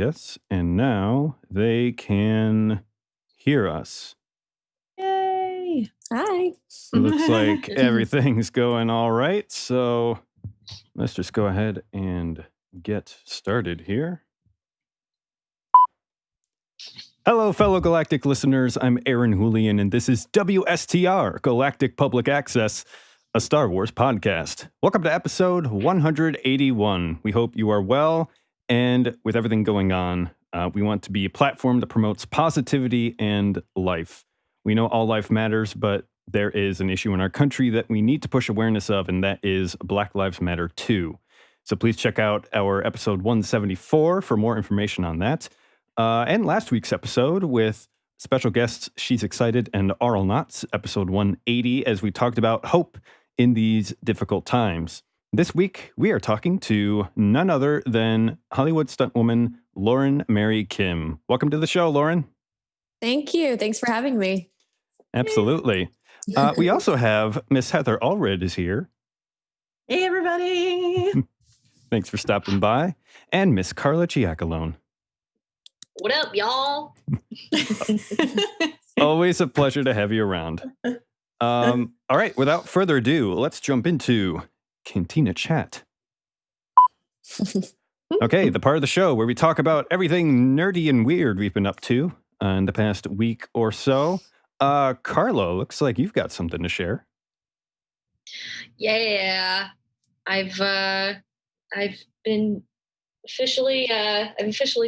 Yes, and now they can hear us. Yay! Hi. Looks like everything's going all right, so let's just go ahead and get started here. Hello, fellow Galactic listeners. I'm Aaron Julian, and this is WSTR, Galactic Public Access, a Star Wars podcast. Welcome to episode 181. We hope you are well, and with everything going on, we want to be a platform that promotes positivity and life. We know all life matters, but there is an issue in our country that we need to push awareness of, and that is Black Lives Matter 2. So please check out our episode 174 for more information on that. And last week's episode with special guests She's Excited and Aural Knots, episode 180, as we talked about hope in these difficult times. This week, we are talking to none other than Hollywood stuntwoman Lauren Mary Kim. Welcome to the show, Lauren. Thank you. Thanks for having me. Absolutely. We also have Miss Heather Allred is here. Hey, everybody. Thanks for stopping by. And Miss Carla Giacalone. What up, y'all? Always a pleasure to have you around. All right, without further ado, let's jump into Cantina Chat. Okay, the part of the show where we talk about everything nerdy and weird we've been up to in the past week or so. Carlo, looks like you've got something to share. Yeah, I've been officially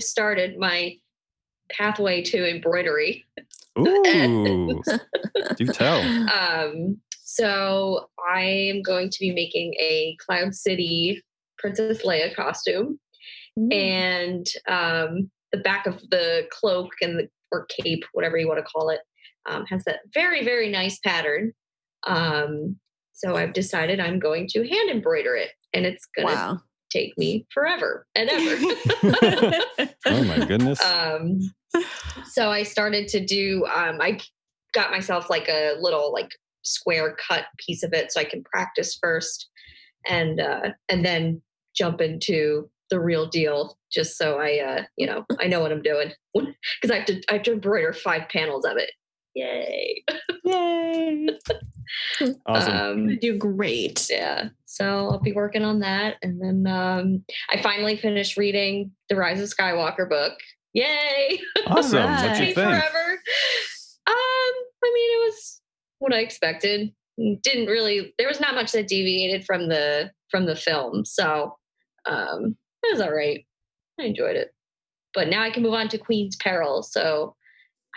started my pathway to embroidery. Ooh, do tell. So I am going to be making a Cloud City Princess Leia costume, and the back of the cloak or cape, whatever you want to call it, has that very, very nice pattern. So I've decided I'm going to hand embroider it, and it's going to take me forever and ever. Oh my goodness. So I started to do, I got myself like a little square cut piece of it so I can practice first and then jump into the real deal, just so I know what I'm doing, because I have to embroider 5 panels of it. Yay. Yay. Awesome. You do great. Yeah. So I'll be working on that. And then I finally finished reading the Rise of Skywalker book. Yay. Awesome. Right. What'd you think? Forever. It was what I expected. There was not much that deviated from the film. So it was all right. I enjoyed it. But now I can move on to Queen's Peril. So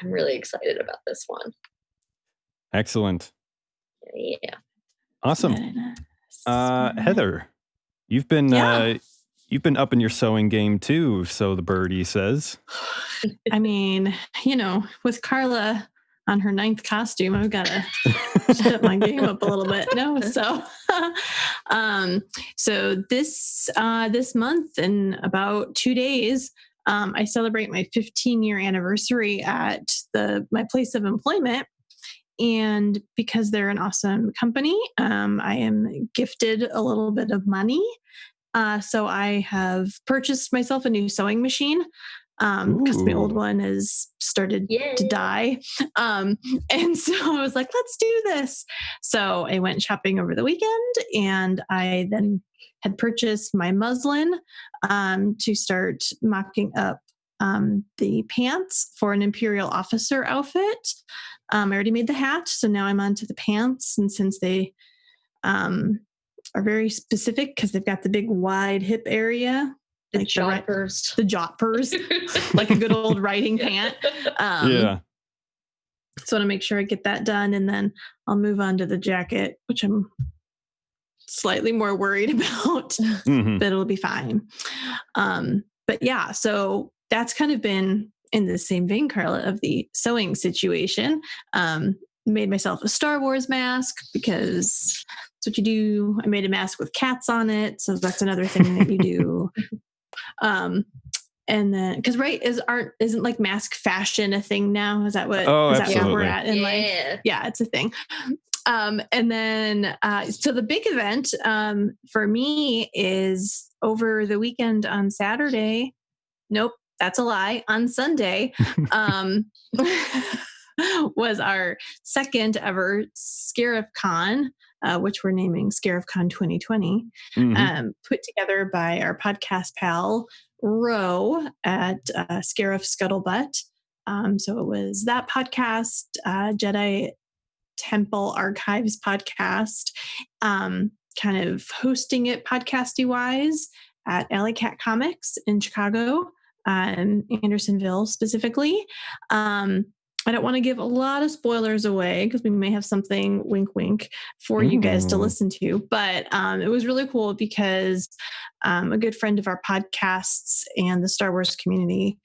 I'm really excited about this one. Excellent. Yeah. Awesome. Heather, you've been up in your sewing game too, so the birdie says. I mean, with Carla on her 9th costume, I've got to step my game up a little bit. No, so this month in about 2 days, I celebrate my 15-year anniversary at my place of employment. And because they're an awesome company, I am gifted a little bit of money. So I have purchased myself a new sewing machine because my old one has started to die. And so I was like, let's do this. So I went shopping over the weekend, and I then had purchased my muslin to start mocking up the pants for an Imperial officer outfit. I already made the hat, so now I'm on to the pants. And since they are very specific because they've got the big wide hip area, the joppers, like a good old riding pant. Yeah. So I want to make sure I get that done, and then I'll move on to the jacket, which I'm slightly more worried about, but it'll be fine. But yeah, so that's kind of been in the same vein, Carla, of the sewing situation. Made myself a Star Wars mask because that's what you do. I made a mask with cats on it, so that's another thing that you do. And then, because isn't like mask fashion a thing now? Is that what? Is that where we're at in life? Yeah, it's a thing. And then, so the big event for me is over the weekend on Saturday. Nope. that's a lie. On Sunday was our second ever ScarifCon, which we're naming ScarifCon 2020, put together by our podcast pal, Ro, at Scarif Scuttlebutt. So it was that podcast, Jedi Temple Archives podcast, kind of hosting it podcasty wise at Alley Cat Comics in Chicago, Andersonville specifically. I don't want to give a lot of spoilers away because we may have something wink wink for you guys to listen to, but it was really cool because a good friend of our podcasts and the Star Wars community,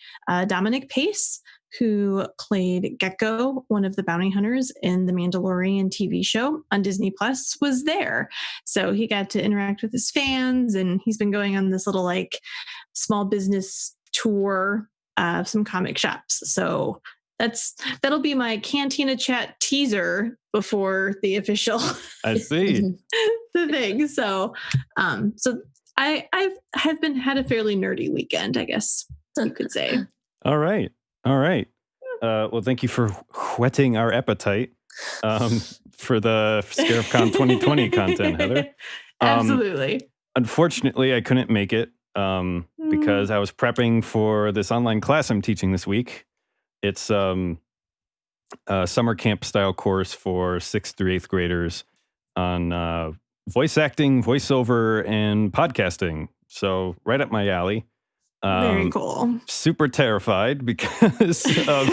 Dominic Pace, who played Gekko, one of the bounty hunters in the Mandalorian TV show on Disney Plus, was there. So he got to interact with his fans, and he's been going on this little like small business tour of some comic shops. So that'll be my Cantina Chat teaser before the official I see. the thing. So I have had a fairly nerdy weekend, I guess you could say. All right. Well, thank you for whetting our appetite for the ScarifCon 2020 content, Heather. Absolutely. Unfortunately, I couldn't make it because I was prepping for this online class I'm teaching this week. It's a summer camp style course for 6th through 8th graders on voice acting, voiceover, and podcasting. So right up my alley. Very cool. Super terrified because of,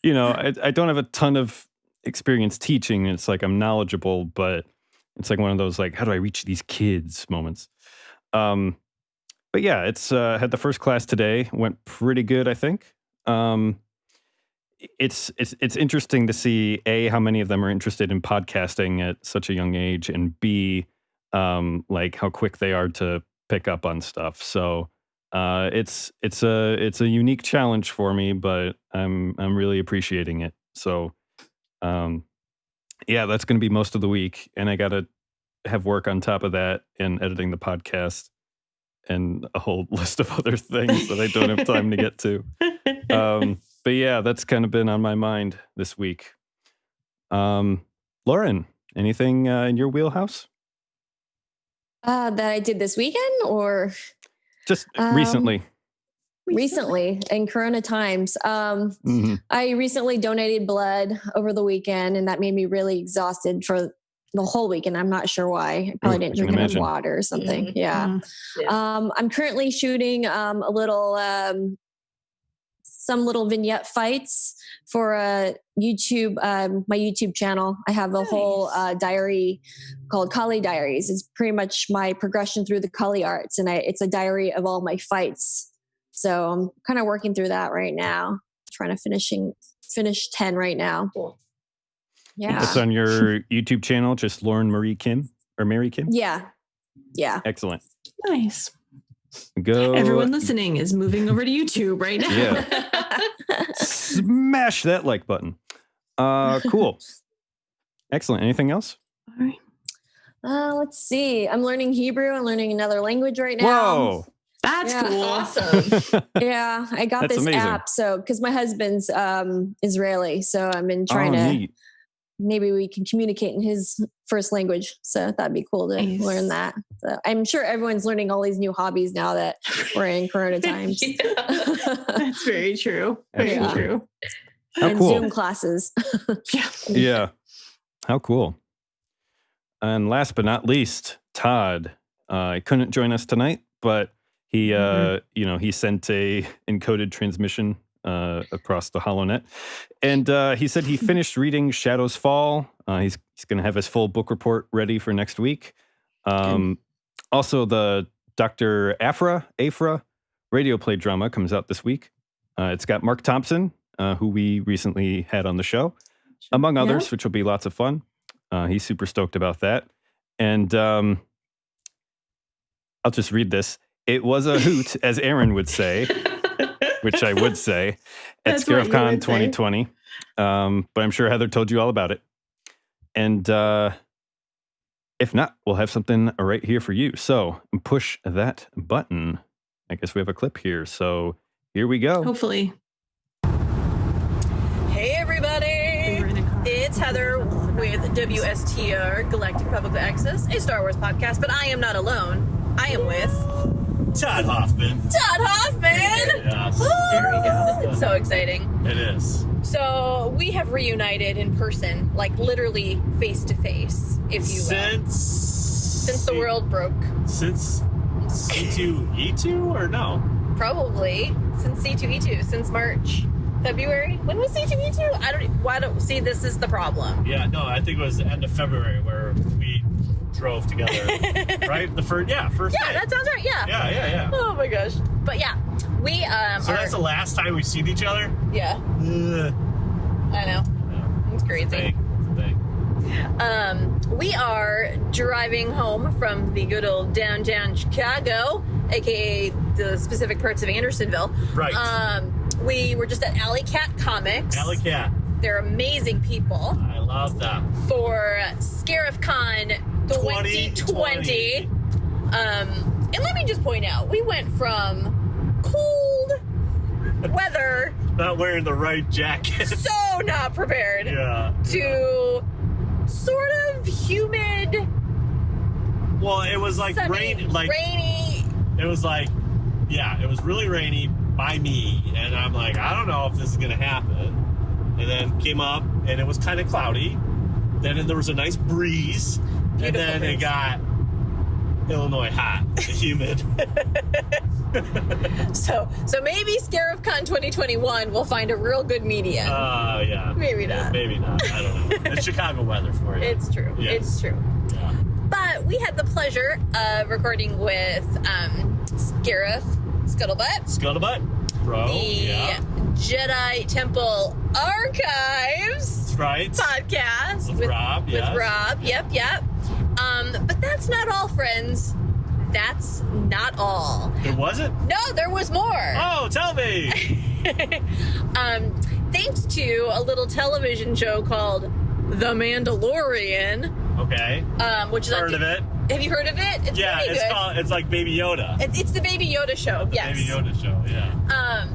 I don't have a ton of experience teaching. It's like I'm knowledgeable, but it's like one of those like, how do I reach these kids moments? But yeah, it's had the first class today. Went pretty good, I think. It's interesting to see A, how many of them are interested in podcasting at such a young age, and B, like how quick they are to pick up on stuff. So it's a unique challenge for me, but I'm really appreciating it. So yeah, that's going to be most of the week, and I got to have work on top of that and editing the podcast and a whole list of other things that I don't have time to get to. But yeah, that's kind of been on my mind this week. Lauren, anything in your wheelhouse? That I did this weekend or just recently? Recently in Corona times. I recently donated blood over the weekend, and that made me really exhausted for the whole weekend. I'm not sure why. I probably didn't drink enough water or something. Mm-hmm. Yeah. I'm currently shooting some little vignette fights for YouTube, my YouTube channel. I have a whole diary called Kali Diaries. It's pretty much my progression through the Kali arts, and it's a diary of all my fights. So I'm kind of working through that right now, trying to finish 10 right now. Cool. Yeah. It's on your YouTube channel, just Lauren Marie Kim or Mary Kim? Yeah. Excellent. Nice. Go. Everyone listening is moving over to YouTube right now. Yeah. Smash that like button. Cool. Excellent. Anything else? All right. Let's see. I'm learning Hebrew. I'm learning another language right now. Whoa. That's cool. Awesome. Yeah. I got That's this amazing. app. So, because my husband's Israeli. So I've been trying to, neat. maybe we can communicate in his first language. So that'd be cool to learn that. So I'm sure everyone's learning all these new hobbies now that we're in Corona times. That's very true. Very true. How cool. Zoom classes. Yeah. How cool. And last but not least, Todd. He couldn't join us tonight, but he, he sent a encoded transmission across the HoloNet, and he said he finished reading Shadows Fall. He's going to have his full book report ready for next week. Also, the Dr. Afra radio play drama comes out this week. It's got Mark Thompson, who we recently had on the show, among others, which will be lots of fun. He's super stoked about that. And I'll just read this. It was a hoot, as Aaron would say, which I would say, at ScarifCon 2020. But I'm sure Heather told you all about it. And if not, we'll have something right here for you. So push that button. I guess we have a clip here. So Here we go. Hopefully. Hey everybody, it's Heather with WSTR Galactic Public Access, a Star Wars podcast, but I am not alone. I am with Todd Hoffman. Todd Hoffman! Yes. There we go. It's so exciting. It is. So we have reunited in person, like literally face to face, if you will. Since the world broke. Since C2E2 or no? Probably. Since C2E2. Since March. February? When was C2E2? Why don't see, this is the problem. Yeah, no, I think it was the end of February where we drove together. Right? First Yeah, day. that sounds right, yeah. Yeah. Oh my gosh. But yeah, we So that's the last time we've seen each other? Yeah, Ugh. I know. Yeah. It's crazy. It's a thing. We are driving home from the good old downtown Chicago, aka the specific parts of Andersonville. Right. We were just at Alley Cat Comics. Alley Cat. They're amazing people. I love them. For Scarif Con 2020. And let me just point out, we went from cold weather, Not wearing the right jacket. so not prepared, Yeah. to sort of humid, Well, it was like sunny, rainy. It was like, yeah, it was really rainy by me, and I'm like, I don't know if this is gonna happen. And then came up, and it was kind of cloudy. Then there was a nice breeze, Beautiful and then breeze. it got Illinois hot, humid. So maybe Scarif Con 2021 will find a real good median. Yeah. Maybe not. Maybe not. I don't know. It's Chicago weather for you. It's true. Yes. It's true. Yeah. But we had the pleasure of recording with Scarif Scuttlebutt, Scuttlebutt, bro. the Yeah. Jedi Temple Archives That's right. podcast With Rob, With yes. Rob, yep. But that's not all, friends. That's not all. It wasn't? No, there was more. Oh, tell me. Thanks to a little television show called The Mandalorian, Okay. which is Heard of it? Have you heard of it? It's Yeah, pretty good. it's like Baby Yoda. It's the Baby Yoda show. The Yes. Baby Yoda show, yeah.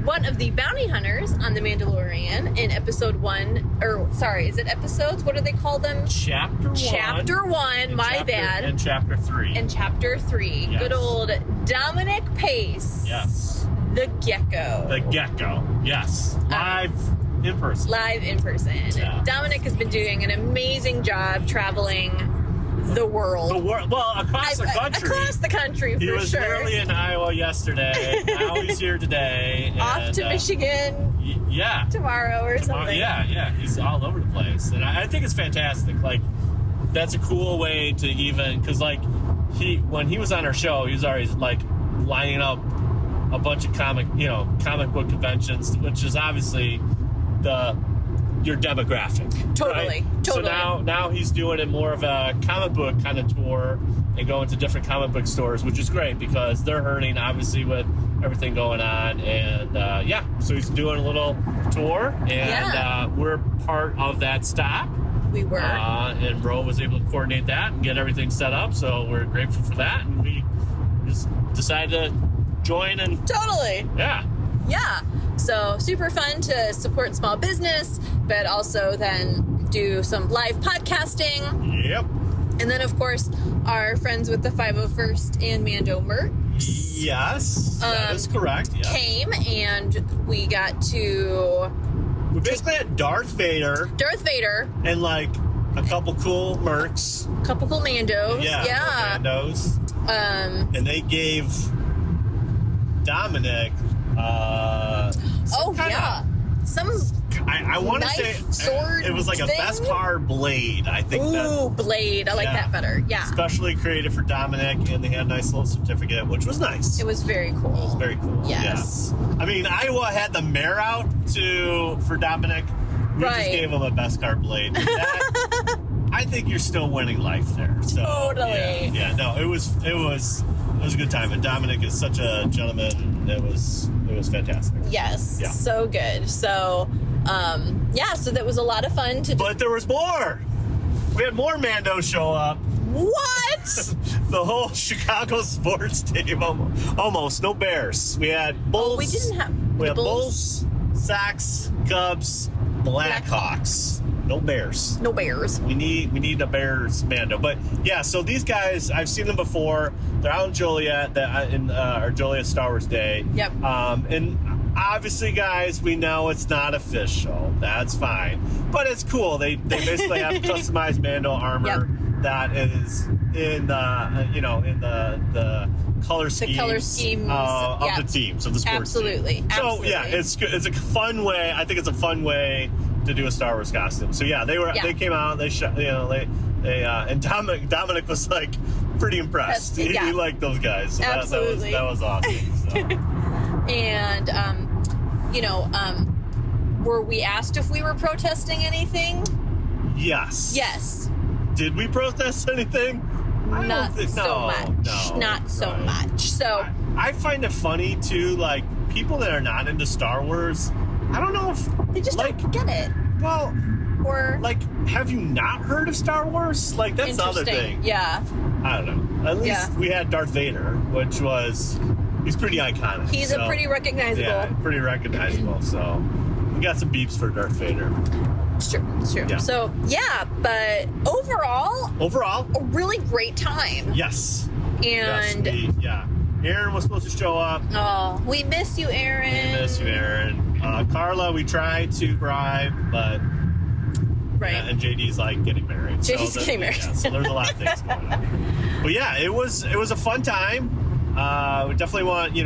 One of the bounty hunters on The Mandalorian in episode 1, or sorry, is it episodes? What do they call them? Chapter 1. Chapter 1, and my chapter- bad. And chapter 3. And chapter 3. Yes. Good old Dominic Pace. Yes. The Gecko. The Gecko. Yes. Live in person. Live in person. Yeah. Dominic has been doing an amazing job traveling the world. The world. Well, across the country. Across the country, He for was sure. literally in Iowa yesterday. Now he's here today. Off and, to Michigan Yeah. tomorrow or something. Yeah. He's all over the place. And I think it's fantastic. Like, that's a cool way to even, because, like, when he was on our show, he was always, like, lining up a bunch of comic book conventions, which is obviously your demographic. Totally, right? totally. So now he's doing it more of a comic book kind of tour and going to different comic book stores, which is great because they're hurting, obviously, with everything going on. And so he's doing a little tour, and we're part of that stop. We were. And Ro was able to coordinate that and get everything set up, so we're grateful for that. And we just decided to join and Totally. yeah. So super fun to support small business, but also then do some live podcasting. Yep. And then, of course, our friends with the 501st and Mando merch Yes, that is correct. Yeah. came, and we got to We basically had Darth Vader Darth Vader, and like a couple cool mercs. couple cool Mandos. Yeah. Mandos. And they gave Dominic Some I want to knife, say sword it was like a thing? Beskar blade. I think blade. I like Yeah. that better. Yeah. specially created for Dominic, and they had a nice little certificate, which was nice. It was very cool. It was very cool. Yes. Yeah. I mean, Iowa had the mare out for Dominic. We just Right. gave him a Beskar blade. That, I think you're still winning life there. So, Totally. Yeah. No, it was a good time, and Dominic is such a gentleman. It was fantastic. Yes. Yeah. So good. So, so that was a lot of fun to But there was more. We had more Mando show up. What? the whole Chicago sports team. Almost no Bears. We had Bulls. We didn't have We the had Bulls, Sox, Cubs, Blackhawks. No Bears. No Bears. We need a Bears Mando. But yeah, so these guys, I've seen them before. They're out in Joliet, our Joliet Star Wars Day. Yep. And obviously, guys, we know it's not official. That's fine. But it's cool. They basically have customized Mando armor that is in the color schemes of the teams, of the sports team. So yeah, it's a fun way. I think it's a fun way to do a Star Wars costume. So yeah, they came out, they shot, and Dominic was like pretty impressed. He liked those guys. So Absolutely. That was awesome. So. And were we asked if we were protesting anything? Yes. Yes. Did we protest anything? Not so much. So I find it funny too, like people that are not into Star Wars, I don't know if they just don't get it. Well, or like, have you not heard of Star Wars? Like, that's the other thing. Yeah. I don't know. At least we had Darth Vader, he's pretty iconic. He's a pretty recognizable. Yeah, pretty recognizable. So we got some beeps for Darth Vader. It's true. Yeah. So but overall, a really great time. Yes. And Aaron was supposed to show up. Oh, we miss you, Aaron. Carla, we tried to bribe, but and JD's like getting married. JD's getting married. Yeah, so there's a lot of things going on. But yeah, it was a fun time. We definitely want,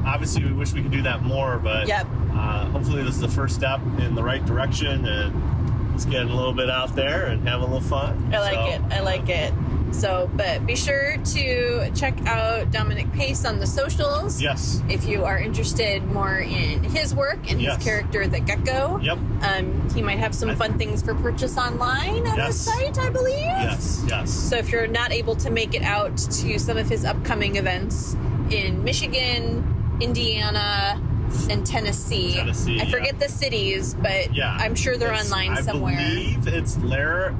obviously we wish we could do that more, but hopefully this is the first step in the right direction, and let's get a little bit out there and have a little fun. I like it. So, but be sure to check out Dominic Pace on the socials. Yes. If you are interested more in his work and his character, the Gecko. Yep. He might have some fun things for purchase online on his site, I believe. Yes. So if you're not able to make it out to some of his upcoming events in Michigan, Indiana, and Tennessee. I forget the cities, but I'm sure they're online somewhere. I believe it's Lair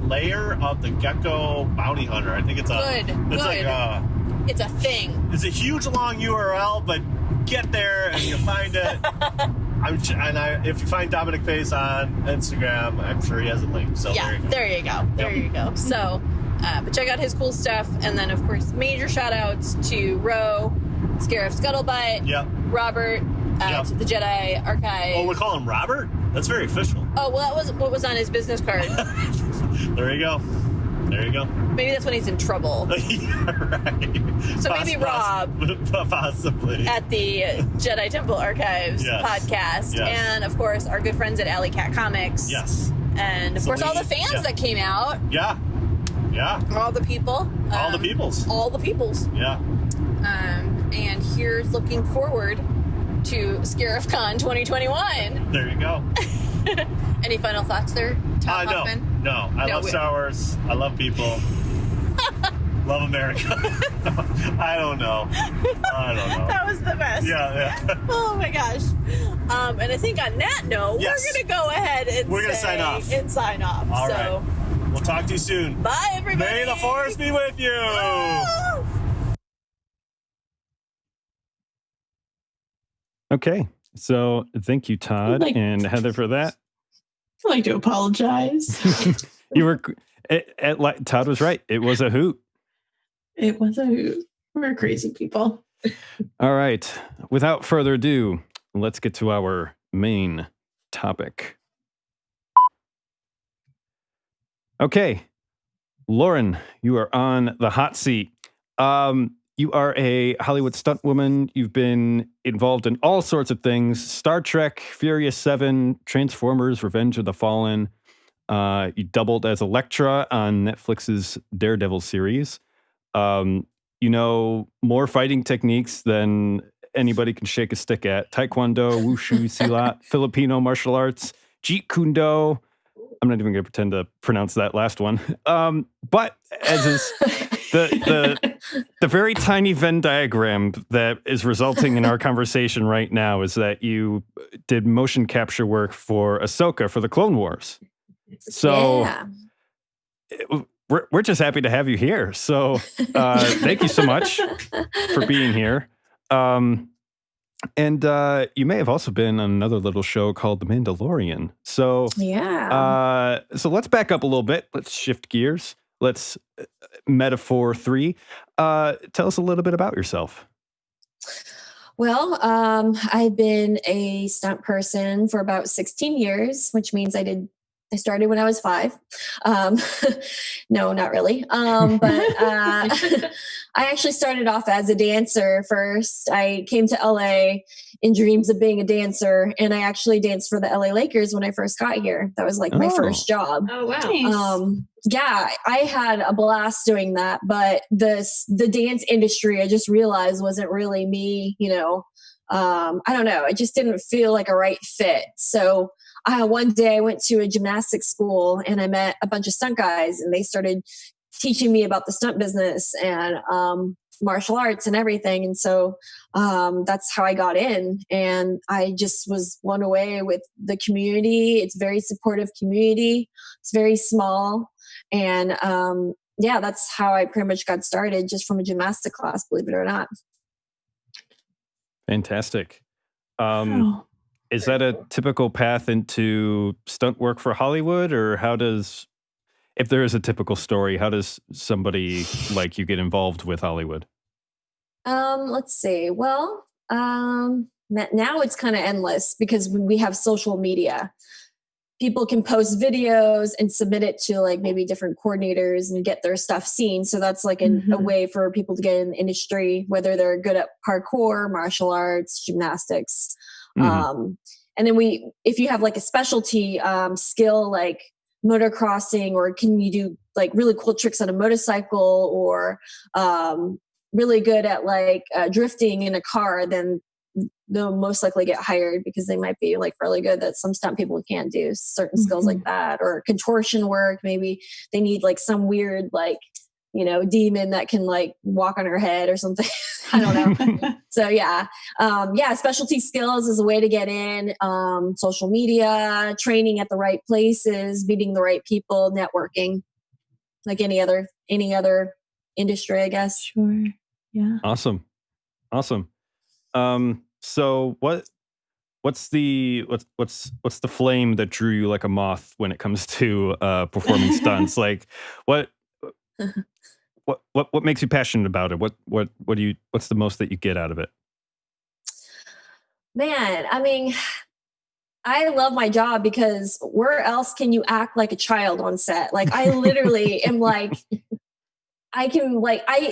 of the Gecko Bounty Hunter. I think it's it's a thing. It's a huge long URL, but get there and you'll find it. If you find Dominic Pace on Instagram, I'm sure he has a link. So there you go. So, but check out his cool stuff, and then of course major shout outs to Ro, Scarif Scuttlebutt, Robert. To the Jedi Archive. Oh, we call him Robert? That's very official. Oh, well, that was what was on his business card. There you go. Maybe that's when he's in trouble. Right. So maybe Rob. Possibly. At the Jedi Temple Archives podcast. Yes. And, of course, our good friends at Alley Cat Comics. Yes. And, of course, all the fans that came out. Yeah. All the people. All the peoples. Yeah. And here's looking forward to ScarifCon 2021. There you go. Any final thoughts there, Tom Hoffman? No. I love Star Wars. I love people. Love America. I don't know. That was the best. Yeah. Oh my gosh. And I think on that note, we're going to go ahead and sign off. All right. We'll talk to you soon. Bye, everybody. May the Force be with you. Woo! Okay, so thank you, Todd and Heather, for that. I'd like to apologize. You were Todd was right. It was a hoot. It was a hoot. We're crazy people. All right. Without further ado, let's get to our main topic. Okay, Lauren, you are on the hot seat. You are a Hollywood stunt woman. You've been involved in all sorts of things. Star Trek, Furious 7, Transformers, Revenge of the Fallen. You doubled as Elektra on Netflix's Daredevil series. You know more fighting techniques than anybody can shake a stick at. Taekwondo, Wushu, Silat, Filipino martial arts, Jeet Kune Do. I'm not even going to pretend to pronounce that last one. But as is the very tiny Venn diagram that is resulting in our conversation right now is that you did motion capture work for Ashoka for the Clone Wars. So we're just happy to have you here. So thank you so much for being here. And you may have also been on another little show called The Mandalorian. So so let's back up a little bit. Let's shift gears. Let's metaphor 3. Tell us a little bit about yourself. Well, I've been a stunt person for about 16 years, which means I started when I was 5. No, not really. But I actually started off as a dancer first. I came to LA in dreams of being a dancer, and I actually danced for the LA Lakers when I first got here. That was like my first job. Oh, wow. Nice. Yeah, I had a blast doing that, but the dance industry, I just realized wasn't really me, I don't know. It just didn't feel like a right fit. So one day I went to a gymnastics school and I met a bunch of stunt guys, and they started teaching me about the stunt business and martial arts and everything. And so that's how I got in. And I just was blown away with the community. It's a very supportive community. It's very small. And that's how I pretty much got started, just from a gymnastic class, believe it or not. Fantastic. Is that a typical path into stunt work for Hollywood, or if there is a typical story, how does somebody like you get involved with Hollywood? Let's see. Well, now it's kind of endless because we have social media. People can post videos and submit it to like maybe different coordinators and get their stuff seen. So that's like a way for people to get in the industry, whether they're good at parkour, martial arts, gymnastics. And then if you have like a specialty skill, like motocrossing, or can you do like really cool tricks on a motorcycle, or really good at like drifting in a car, then they'll most likely get hired because they might be like really good that some stunt people can't do certain skills like that, or contortion work. Maybe they need like some weird, like, demon that can like walk on her head or something. I don't know. So specialty skills is a way to get in. Social media, training at the right places, meeting the right people, networking, like any other industry, I guess. Sure. Yeah. Awesome. So what's the flame that drew you like a moth when it comes to performing stunts? Like what makes you passionate about it? What's the most that you get out of it? Man, I mean, I love my job because where else can you act like a child on set? Like I literally am like,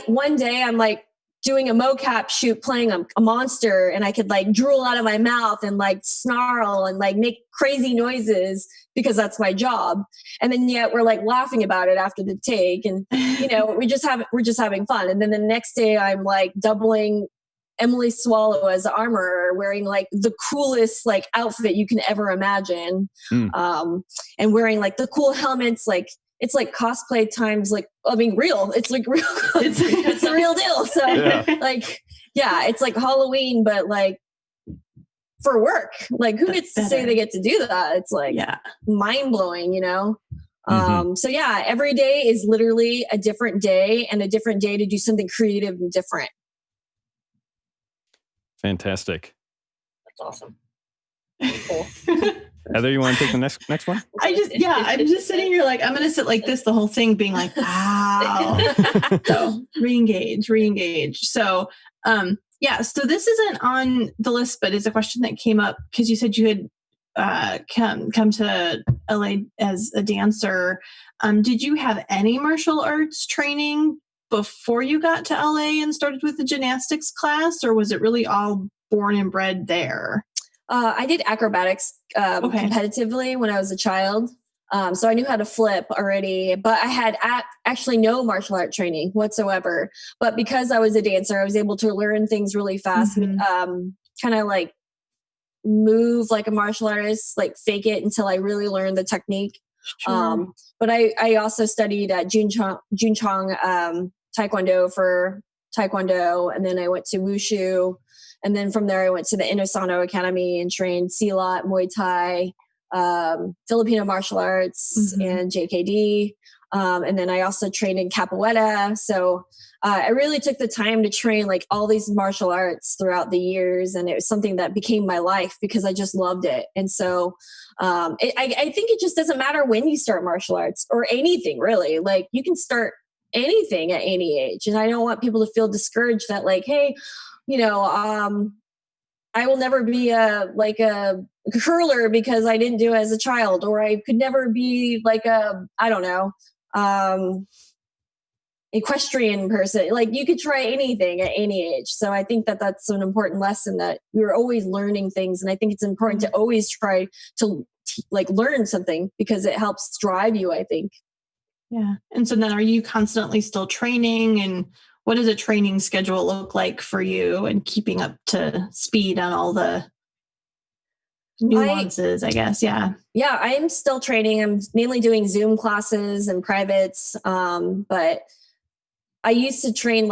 one day I'm like doing a mocap shoot playing a monster, and I could like drool out of my mouth and like snarl and like make crazy noises because that's my job. And then yet we're like laughing about it after the take, and we're just having fun. And then the next day I'm like doubling Emily Swallow as Armor, wearing like the coolest like outfit you can ever imagine. And wearing like the cool helmets, like it's like cosplay times, like, real. It's like real. It's a real deal. So it's like Halloween, but like for work. Like who gets to say they get to do that? It's like mind blowing, So every day is literally a different day, and a different day to do something creative and different. Fantastic. That's awesome. Cool. Heather, you want to take the next one? I'm just sitting here like, I'm going to sit like this the whole thing, being like, wow. So re-engage. So, so this isn't on the list, but it's a question that came up because you said you had come to LA as a dancer. Did you have any martial arts training before you got to LA and started with the gymnastics class, or was it really all born and bred there? I did acrobatics competitively when I was a child. So I knew how to flip already, but I had actually no martial art training whatsoever. But because I was a dancer, I was able to learn things really fast, kind of like move like a martial artist, like fake it until I really learned the technique. Sure. But I also studied at Junchong Taekwondo for Taekwondo, and then I went to Wushu. And then from there, I went to the Inosano Academy and trained Silat, Muay Thai, Filipino martial arts, and JKD. And then I also trained in capoeira. So I really took the time to train like all these martial arts throughout the years. And it was something that became my life because I just loved it. And so I think it just doesn't matter when you start martial arts or anything really. Like you can start anything at any age. And I don't want people to feel discouraged that like, hey, I will never be a curler because I didn't do it as a child, or I could never be like equestrian person. Like you could try anything at any age. So I think that that's an important lesson, that we're always learning things. And I think it's important to always try to learn something because it helps drive you, I think. Yeah. And so then are you constantly still training, and what does a training schedule look like for you and keeping up to speed on all the nuances, I guess? Yeah. Yeah, I'm still training. I'm mainly doing Zoom classes and privates. But I used to train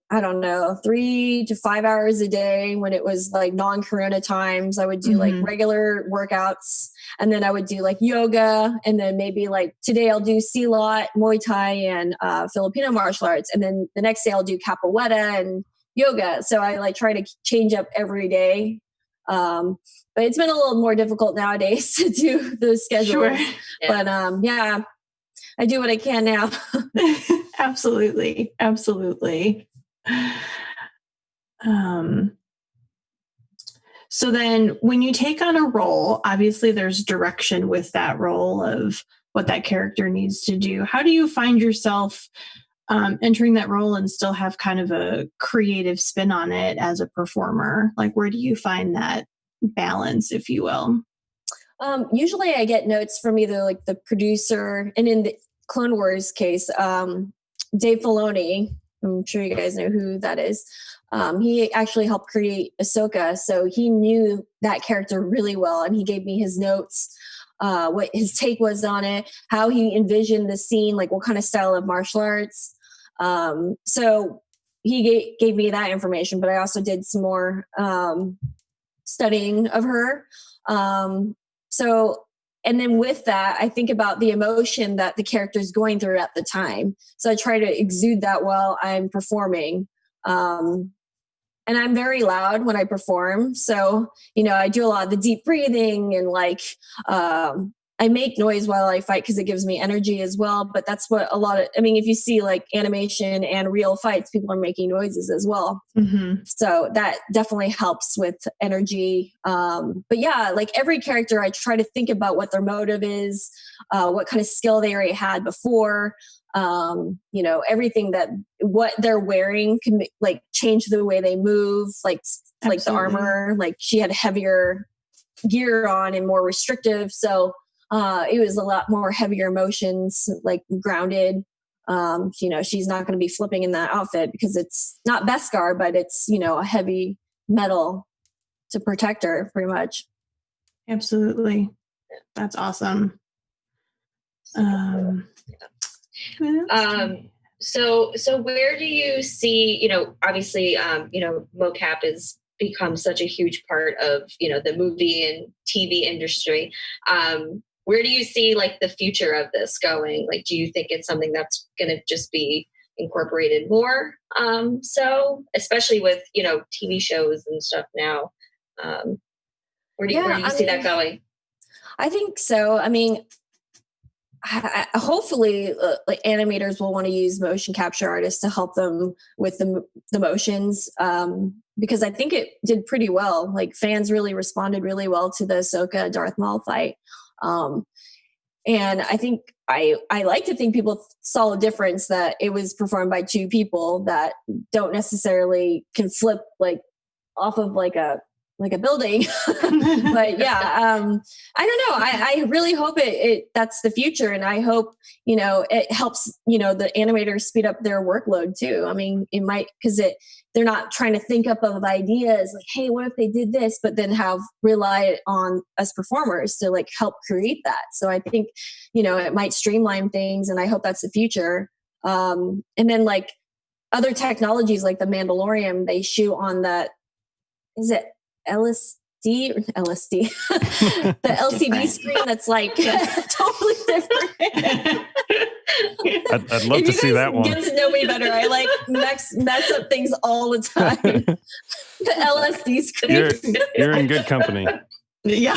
3 to 5 hours a day when it was like non-corona times. I would do like regular workouts, and then I would do like yoga, and then maybe like today I'll do silat, Muay Thai, and Filipino martial arts. And then the next day I'll do capoeira and yoga. So I try to change up every day. But it's been a little more difficult nowadays to do those schedules. Sure. Yeah. But yeah, I do what I can now. Absolutely. Absolutely. So then when you take on a role, obviously there's direction with that role of what that character needs to do. How do you find yourself entering that role and still have kind of a creative spin on it as a performer? Like, where do you find that balance, if you will? Usually I get notes from either like the producer, and in the Clone Wars case, Dave Filoni, I'm sure you guys know who that is. He actually helped create Ashoka. So he knew that character really well. And he gave me his notes, what his take was on it, how he envisioned the scene, like what kind of style of martial arts. So he gave me that information, but I also did some more studying of her. And then with that, I think about the emotion that the character is going through at the time. So I try to exude that while I'm performing. And I'm very loud when I perform. So, I do a lot of the deep breathing, and I make noise while I fight because it gives me energy as well. But that's what if you see like animation and real fights, people are making noises as well. Mm-hmm. So that definitely helps with energy. But yeah, like every character, I try to think about what their motive is, what kind of skill they already had before. Everything what they're wearing can like change the way they move, like the armor, like she had heavier gear on and more restrictive. So it was a lot more heavier emotions, like grounded. She's not going to be flipping in that outfit because it's not Beskar, but it's, a heavy metal to protect her pretty much. Absolutely. That's awesome. So where do you see, obviously, mocap has become such a huge part of, the movie and TV industry. Where do you see like the future of this going? Like, do you think it's something that's going to just be incorporated more? So especially with, TV shows and stuff now, where do you see that going? I think so. Hopefully like animators will want to use motion capture artists to help them with the motions, because I think it did pretty well. Like fans really responded really well to the Ahsoka Darth Maul fight. And I think I like to think people saw a difference, that it was performed by two people that don't necessarily can flip like off of like a building. But yeah, I don't know. I really hope that's the future. And I hope, it helps, the animators speed up their workload too. It might, because they're not trying to think up of ideas like, hey, what if they did this, but then rely on us performers to like help create that. So I think, it might streamline things, and I hope that's the future. And then like other technologies like the Mandalorian, they shoot on that, is it LSD, the LCD screen that's like totally different. I'd love to see that one. Get to know me better. I like mess up things all the time. The LSD screen. You're in good company. Yeah.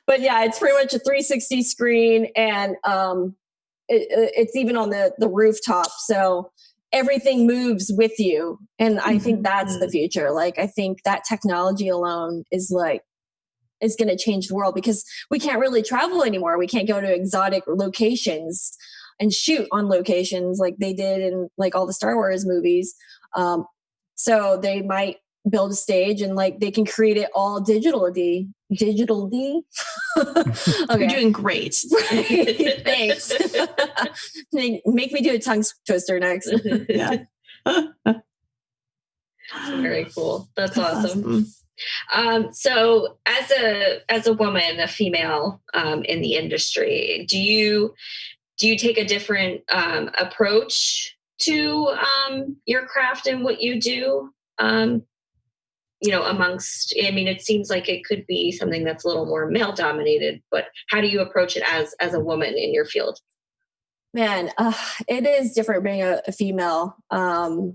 But yeah, it's pretty much a 360 screen, and it's even on the rooftop. So everything moves with you. And I think that's the future. Like, I think that technology alone is going to change the world, because we can't really travel anymore. We can't go to exotic locations and shoot on locations like they did in like all the Star Wars movies. So they might build a stage and like they can create it all digital-y. Okay. You're doing great. Thanks. Make me do a tongue twister next. Yeah. Very cool. That's awesome. So as a woman, a female in the industry, do you take a different approach to your craft and what you do? Amongst, I mean, it seems like it could be something that's a little more male dominated, but how do you approach it as a woman in your field? Man, it is different being a female. And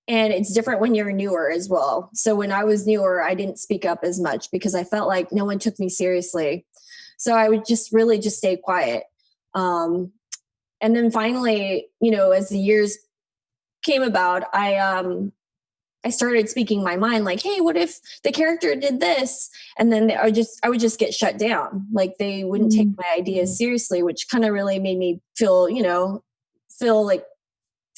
it's different when you're newer as well. So when I was newer, I didn't speak up as much because I felt like no one took me seriously. So I would just stay quiet. And then finally, as the years came about, I started speaking my mind, like, hey, what if the character did this? And then I would just get shut down. Like they wouldn't take my ideas seriously, which kind of really made me feel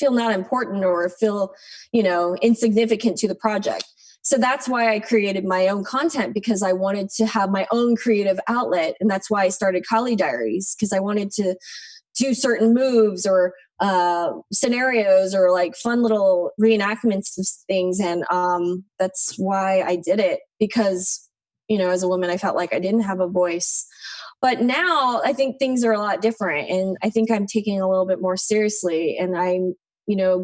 not important or feel, insignificant to the project. So that's why I created my own content, because I wanted to have my own creative outlet. And that's why I started Kali Diaries, because I wanted to do certain moves or scenarios or like fun little reenactments of things. And that's why I did it, because, as a woman, I felt like I didn't have a voice. But now I think things are a lot different. And I think I'm taking a little bit more seriously, and I'm,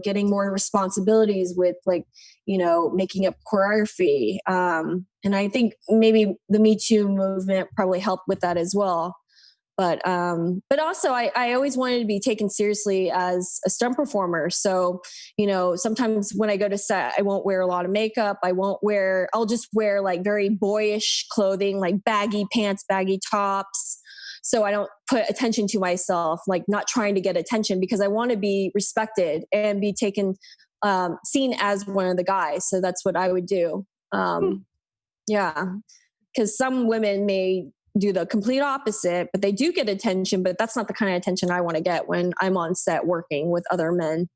getting more responsibilities with like, making up choreography. And I think maybe the Me Too movement probably helped with that as well. But also I always wanted to be taken seriously as a stunt performer. So, sometimes when I go to set, I won't wear a lot of makeup. I'll just wear like very boyish clothing, like baggy pants, baggy tops. So I don't put attention to myself, like not trying to get attention, because I want to be respected and be taken, seen as one of the guys. So that's what I would do. Yeah. Because some women may do the complete opposite, but they do get attention, but that's not the kind of attention I want to get when I'm on set working with other men.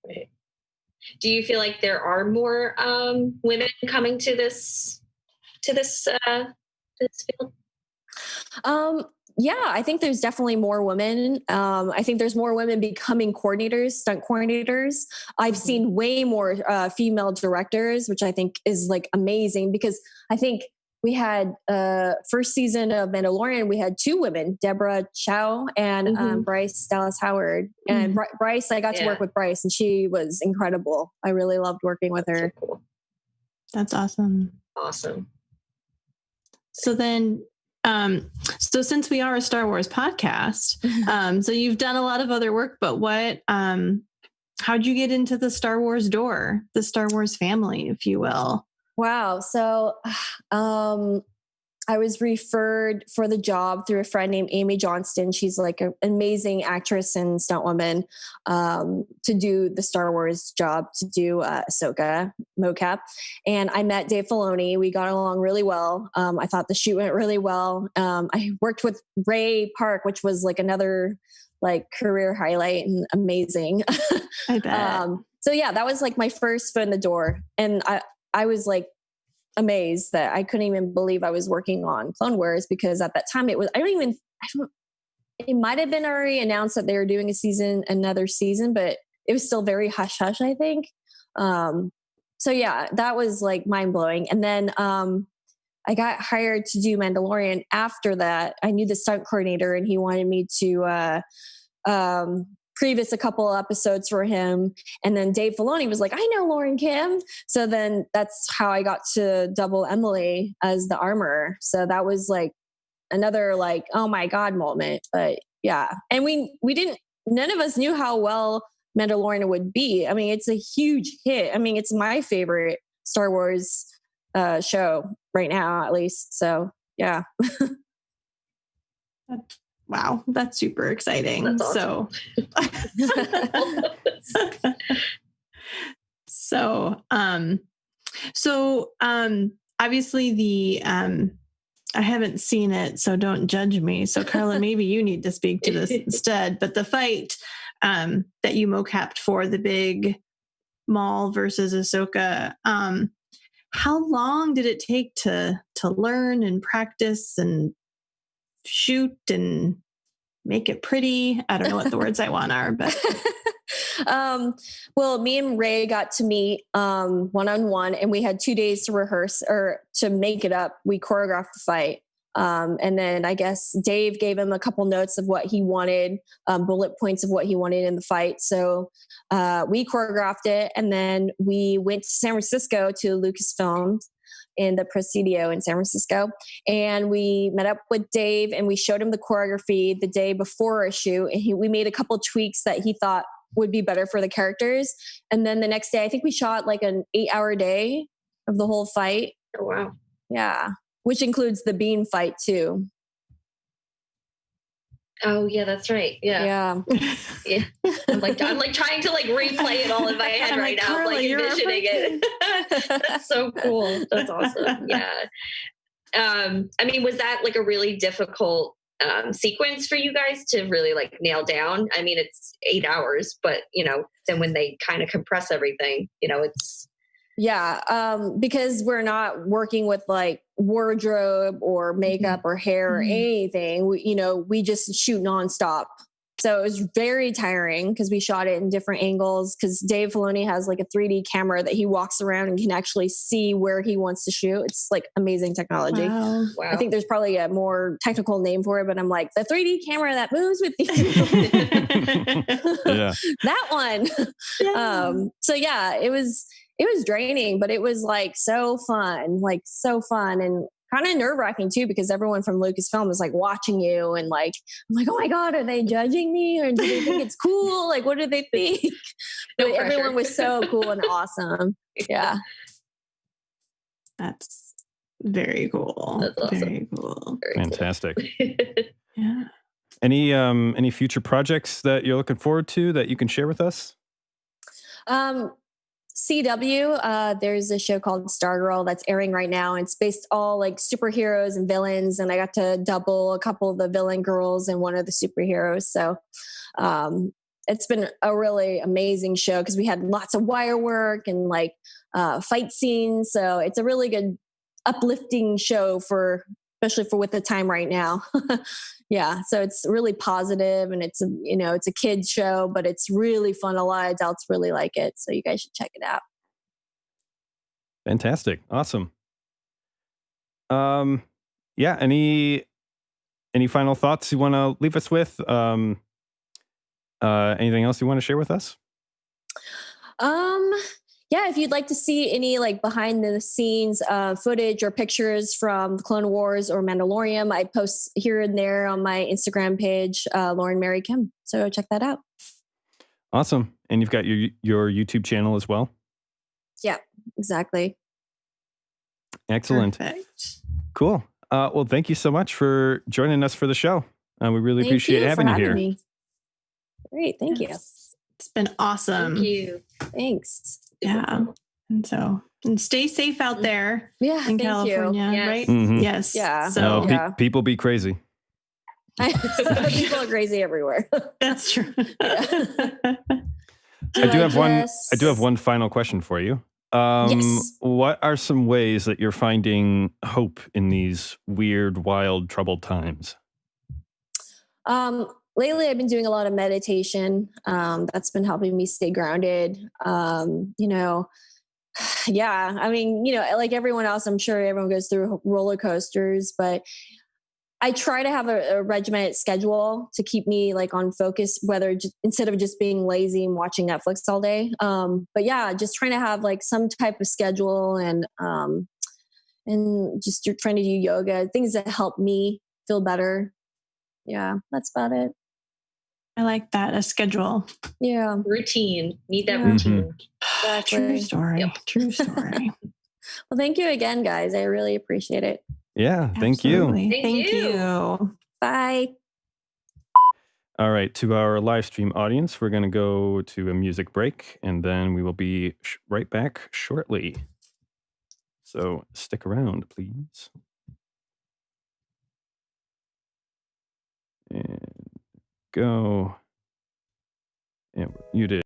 Right. Do you feel like there are more women coming to this field? Yeah, I think there's definitely more women. I think there's more women becoming coordinators, stunt coordinators. I've seen way more female directors, which I think is like amazing, because I think we had first season of Mandalorian, we had two women, Deborah Chow and Bryce Dallas Howard. And Bryce, I got to work with Bryce, and she was incredible. I really loved working with her. So cool. That's awesome. Awesome. So then, so since we are a Star Wars podcast, so you've done a lot of other work, but how'd you get into the Star Wars door, the Star Wars family, if you will? Wow. So, I was referred for the job through a friend named Amy Johnston. She's like an amazing actress and stunt woman, to do the Star Wars job, to do Ahsoka mocap. And I met Dave Filoni. We got along really well. I thought the shoot went really well. I worked with Ray Park, which was like another like career highlight and amazing. I bet. So yeah, that was like my first foot in the door. And I was like amazed that I couldn't even believe I was working on Clone Wars, because at that time it might have been already announced that they were doing another season, but it was still very hush hush, I think. So yeah, that was like mind blowing. And then, I got hired to do Mandalorian after that. I knew the stunt coordinator, and he wanted me to, previous a couple episodes for him. And then Dave Filoni was like, I know Lauren Kim. So then that's how I got to double Emily as the armor. So that was like another like, oh my God moment. But yeah. And we didn't, none of us knew how well Mandalorian would be. I mean, it's a huge hit. I mean, it's my favorite Star Wars show right now, at least. So yeah. Wow, that's super exciting. That's awesome. So obviously the I haven't seen it, so don't judge me. So Carla, maybe you need to speak to this instead. But the fight that you mocapped for the big Maul versus Ahsoka, how long did it take to learn and practice and shoot and make it pretty? I don't know what the words I want are, but well, me and Ray got to meet one-on-one, and we had 2 days to rehearse or to make it up. We choreographed the fight. And then I guess Dave gave him a couple notes of what he wanted, bullet points of what he wanted in the fight. So we choreographed it, and then we went to San Francisco to Lucasfilm in the Presidio in San Francisco. And we met up with Dave, and we showed him the choreography the day before a shoot. And we made a couple tweaks that he thought would be better for the characters. And then the next day, I think we shot like an 8-hour day of the whole fight. Oh, wow. Yeah. Which includes the bean fight too. Oh yeah, that's right. Yeah. Yeah. I'm like trying to like replay it all in my head right now. Carla, I'm like envisioning it. That's so cool. That's awesome. Yeah. I mean, was that like a really difficult sequence for you guys to really like nail down? I mean, it's 8 hours, but you know, then when they kind of compress everything, you know, it's because we're not working with like wardrobe or makeup or hair or anything. We just shoot nonstop. So it was very tiring because we shot it in different angles, because Dave Filoni has like a 3D camera that he walks around and can actually see where he wants to shoot. It's like amazing technology. Wow. I think there's probably a more technical name for it, but I'm like, the 3D camera that moves with you. Yeah. That one. Yeah. So yeah, it was draining, but it was like so fun and kind of nerve wracking too, because everyone from Lucasfilm is like watching you, and like, I'm like, oh my God, are they judging me, or do they think it's cool? Like, what do they think? But everyone was so cool and awesome. Yeah. That's very cool. That's awesome. Very cool. Very Fantastic. Cool. Yeah. Any future projects that you're looking forward to that you can share with us? CW, there's a show called Stargirl that's airing right now. It's based all like superheroes and villains, and I got to double a couple of the villain girls and one of the superheroes. So it's been a really amazing show because we had lots of wire work and like fight scenes. So it's a really good uplifting show especially for with the time right now. Yeah. So it's really positive, and it's a kid's show, but it's really fun. A lot of adults really like it. So you guys should check it out. Fantastic. Awesome. Yeah. Any final thoughts you want to leave us with? Anything else you want to share with us? Yeah, if you'd like to see any like behind the scenes footage or pictures from Clone Wars or Mandalorian, I post here and there on my Instagram page, Lauren Mary Kim. So check that out. Awesome. And you've got your YouTube channel as well? Yeah, exactly. Excellent. Perfect. Cool. Well, thank you so much for joining us for the show. We really appreciate having you here. Me. Great. Thank you. It's been awesome. Thank you. Thanks. Yeah. And stay safe out there. Yeah. In thank California, you. Yes. right? Mhm. Yes. Yeah. So People be crazy. People are crazy everywhere. that's true. I do have one final question for you. Yes. What are some ways that you're finding hope in these weird, wild, troubled times? Lately, I've been doing a lot of meditation. That's been helping me stay grounded. Yeah, I mean, like everyone else, I'm sure everyone goes through roller coasters, but I try to have a regimented schedule to keep me like on focus, instead of just being lazy and watching Netflix all day. But yeah, just trying to have like some type of schedule and just you're trying to do yoga, things that help me feel better. Yeah, that's about it. I like that. A schedule. Yeah. Routine. Need that Yeah. routine. Exactly. True story. Yep. True story. Well, thank you again, guys. I really appreciate it. Yeah, thank you. Absolutely. Thank you. Bye. All right, to our live stream audience, we're going to go to a music break, and then we will be right back shortly. So stick around, please. And go. And we're muted.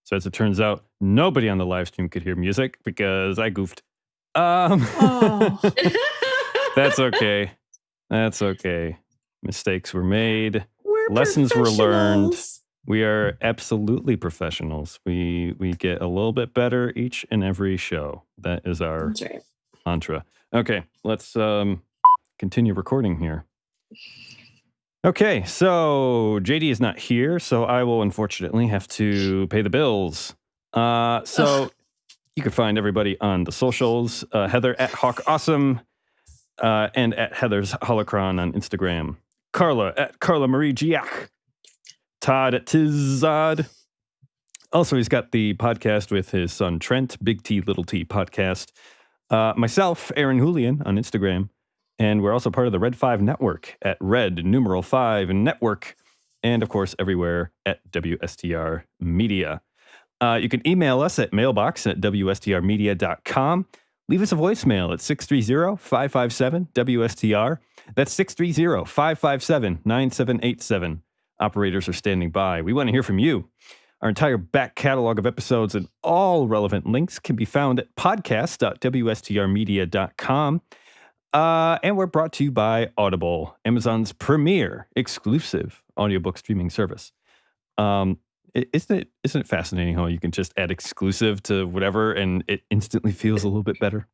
So as it turns out, nobody on the live stream could hear music because I goofed. Oh. That's okay. That's okay. Mistakes were made. We're Lessons were learned. professionals. We are absolutely professionals. We get a little bit better each and every show. That is our That's right. mantra. Okay, let's continue recording here. Okay, so JD is not here, so I will unfortunately have to pay the bills. So you can find everybody on the socials. Heather at Hawk Awesome and at Heather's Holocron on Instagram. Carla at Carla Marie Giac. Todd at Tizod. Also, he's got the podcast with his son Trent, Big T, Little T podcast. Myself, Aaron Julian on Instagram. And we're also part of the Red 5 Network at Red numeral 5 Network. And of course, everywhere at WSTR Media. You can email us at mailbox@wstrmedia.com. Leave us a voicemail at 630-557-WSTR. That's 630-557-9787. Operators are standing by. We want to hear from you. Our entire back catalog of episodes and all relevant links can be found at podcast.wstrmedia.com. And we're brought to you by Audible, Amazon's premier exclusive audiobook streaming service. Isn't it fascinating how you can just add exclusive to whatever and it instantly feels a little bit better?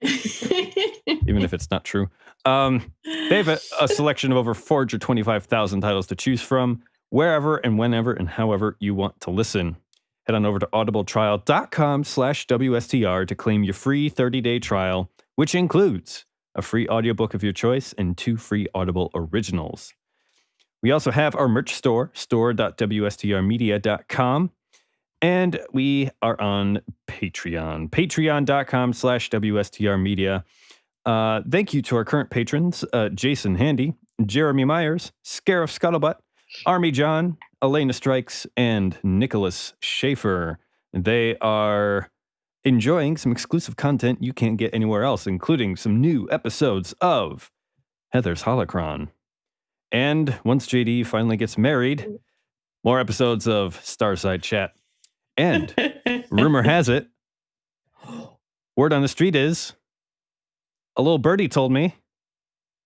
Even if it's not true. They have a selection of over 425,000 titles to choose from, wherever and whenever and however you want to listen. Head on over to audibletrial.com/WSTR to claim your free 30-day trial, which includes a free audiobook of your choice and 2 free Audible originals. We also have our merch store, store.wstrmedia.com. And we are on Patreon, patreon.com/WSTRmedia. Thank you to our current patrons, Jason Handy, Jeremy Myers, Scarif Scuttlebutt, Army John, Elena Strikes, and Nicholas Schaefer. They are enjoying some exclusive content you can't get anywhere else, including some new episodes of Heather's Holocron. And once JD finally gets married, more episodes of Starside Chat. And rumor has it, word on the street is, a little birdie told me,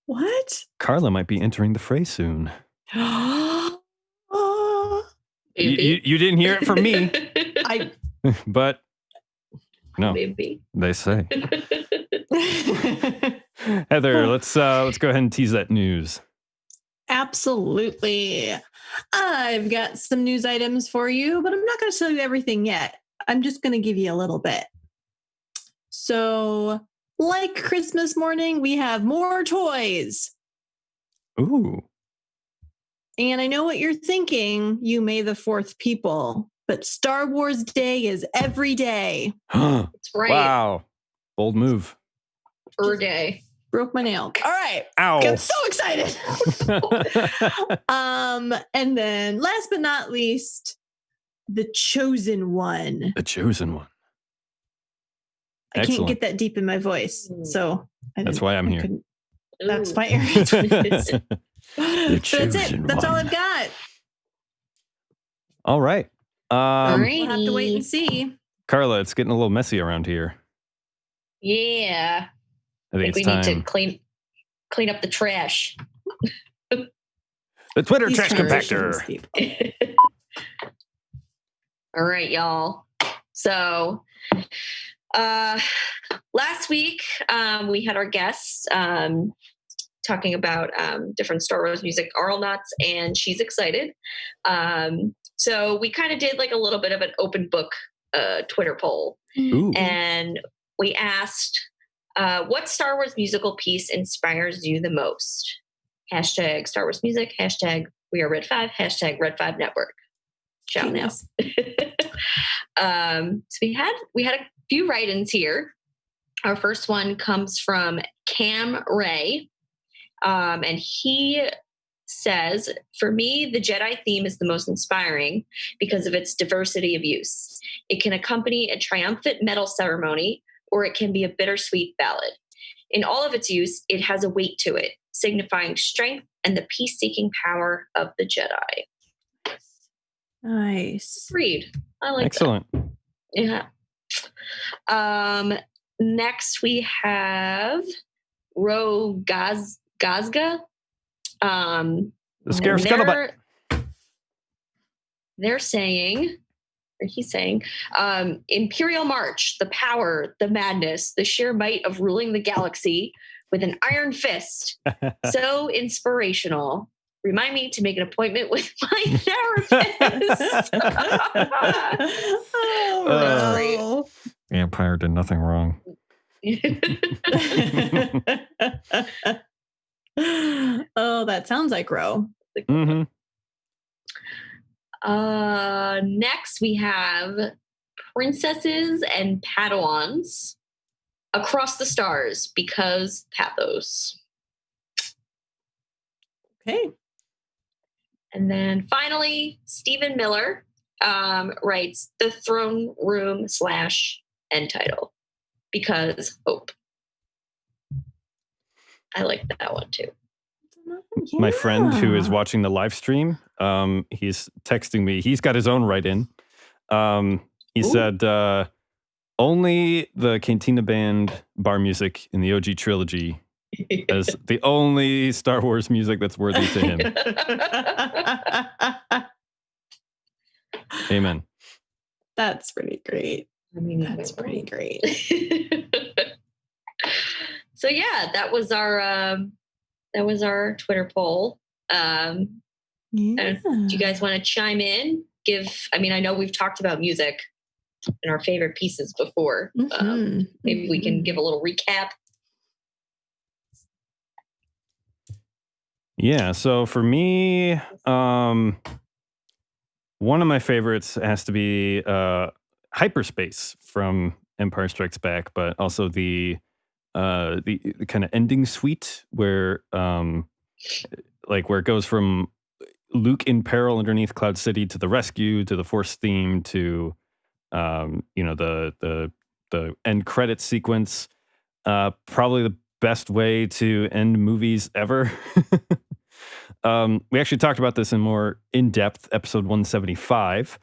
What? Carla might be entering the fray soon. You didn't hear it from me, but no, Maybe. they say. Heather, let's go ahead and tease that news. Absolutely. I've got some news items for you, but I'm not going to tell you everything yet. I'm just going to give you a little bit. So, like Christmas morning, we have more toys. Ooh. And I know what you're thinking, you May the 4th people, but Star Wars Day is every day. That's right. Wow. Bold move. Day. Broke my nail. All right. Ow. I'm so excited. And then last but not least, The Chosen One. The Chosen One. I Excellent. can't get that deep in my voice. So That's why I'm here. That's why Aaron's The That's it. Chosen That's all One. I've got. All right. We'll have to wait and see. Carla, it's getting a little messy around here. Yeah. I think we it's time. need to clean up the trash. The Twitter These trash transitions, compactor. people. All right, y'all. So last week we had our guests talking about different Star Wars music, Arlnuts, and she's excited. So we kind of did like a little bit of an open book Twitter poll. Ooh. And we asked, what Star Wars musical piece inspires you the most? Hashtag Star Wars music, hashtag We Are Red 5, hashtag Red 5 Network. Shout now. So we had a few write-ins here. Our first one comes from Cam Ray. And he says, for me, the Jedi theme is the most inspiring because of its diversity of use. It can accompany a triumphant medal ceremony, or it can be a bittersweet ballad. In all of its use, it has a weight to it, signifying strength and the peace-seeking power of the Jedi. Nice. Read. I like Excellent. that. Yeah. Next we have Gazga. The Scare Scuttlebutt. They're saying, or he's saying, Imperial March, the power, the madness, the sheer might of ruling the galaxy with an iron fist. So inspirational. Remind me to make an appointment with my therapist. Oh, Vampire did nothing wrong. Oh, that sounds like Ro. Mm-hmm. Next, we have Princesses and Padawans Across the Stars, because pathos. Okay. And then finally, Stephen Miller writes The Throne Room / end title, because hope. I like that one too. Yeah. My friend who is watching the live stream, he's texting me. He's got his own write-in. He said, only the Cantina Band bar music in the OG trilogy is the only Star Wars music that's worthy to him. Amen. That's pretty great. I mean, That's pretty great. So yeah, that was our Twitter poll. Do you guys want to chime in? I know we've talked about music and our favorite pieces before. Maybe we can give a little recap. Yeah, so for me, one of my favorites has to be Hyperspace from Empire Strikes Back, but also the kind of ending suite where where it goes from Luke in peril underneath Cloud City to the rescue to the Force theme to the end credit sequence. Probably the best way to end movies ever. We actually talked about this in more in-depth episode 175,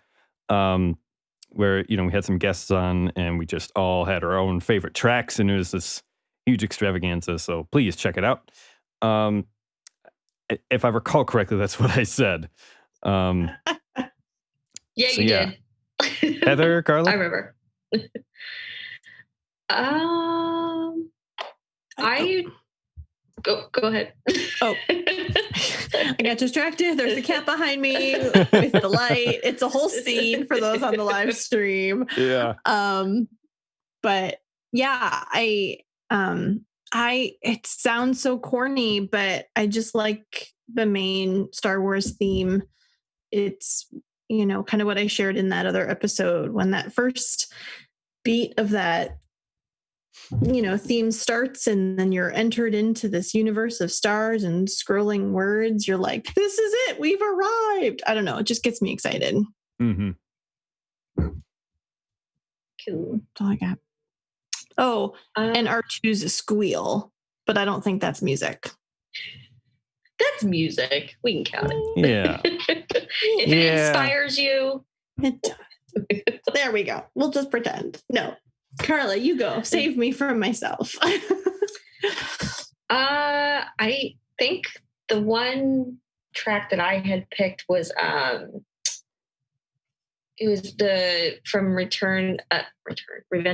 where we had some guests on and we just all had our own favorite tracks, and it was this huge extravaganza. So please check it out. If I recall correctly, that's what I said. Yeah, you did. Heather, Carla? I remember. Go ahead. Oh, I got distracted. There's a cat behind me with the light. It's a whole scene for those on the live stream. Yeah. But yeah, it sounds so corny, but I just like the main Star Wars theme. It's, kind of what I shared in that other episode when that first beat of that, theme starts and then you're entered into this universe of stars and scrolling words. You're like, this is it. We've arrived. I don't know. It just gets me excited. Mm-hmm. Cool. That's all I got. Oh, and R2's squeal, but I don't think that's music. That's music. We can count it. Yeah. If it inspires you. There we go. We'll just pretend. No. Carla, you go. Save me from myself. I think the one track that I had picked was it was from Revenge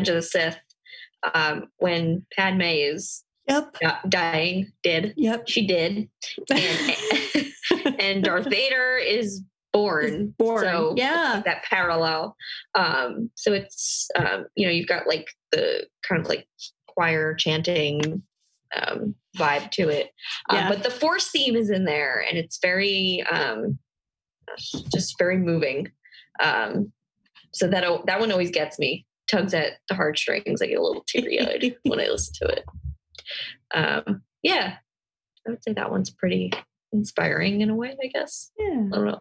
of the Sith, when Padme is dying. She did. And Darth Vader is born. So yeah, that parallel. So it's you've got like the kind of like choir chanting vibe to it. But the Force theme is in there, and it's very just very moving. So that one always gets me, tugs at the heartstrings. I get a little teary-eyed when I listen to it. I would say that one's pretty inspiring in a way, I guess. Yeah. I don't know.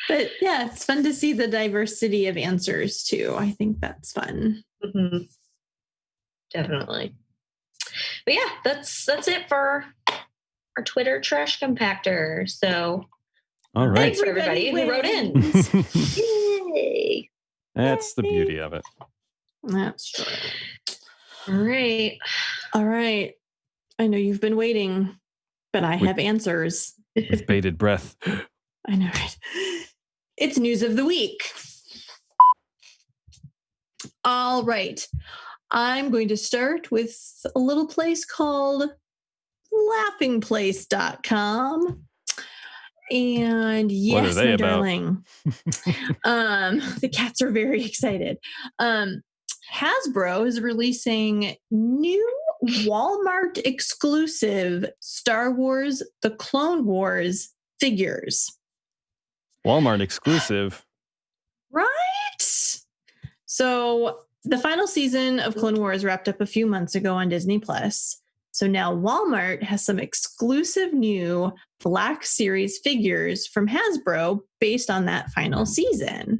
But yeah, it's fun to see the diversity of answers too. I think that's fun. Mm-hmm. Definitely. But yeah, that's it for our Twitter trash compactor. So All right. Thanks for everybody who wrote in. Yay. That's the beauty of it. That's true. All right. All right. I know you've been waiting, but I have answers. With bated breath. I know, right? It's news of the week. All right. I'm going to start with a little place called laughingplace.com. And yes, What are they my about? darling. The cats are very excited. Hasbro is releasing new Walmart exclusive Star Wars The Clone Wars figures. Walmart exclusive. Right? So the final season of Clone Wars wrapped up a few months ago on Disney Plus. So now Walmart has some exclusive new Black Series figures from Hasbro based on that final season.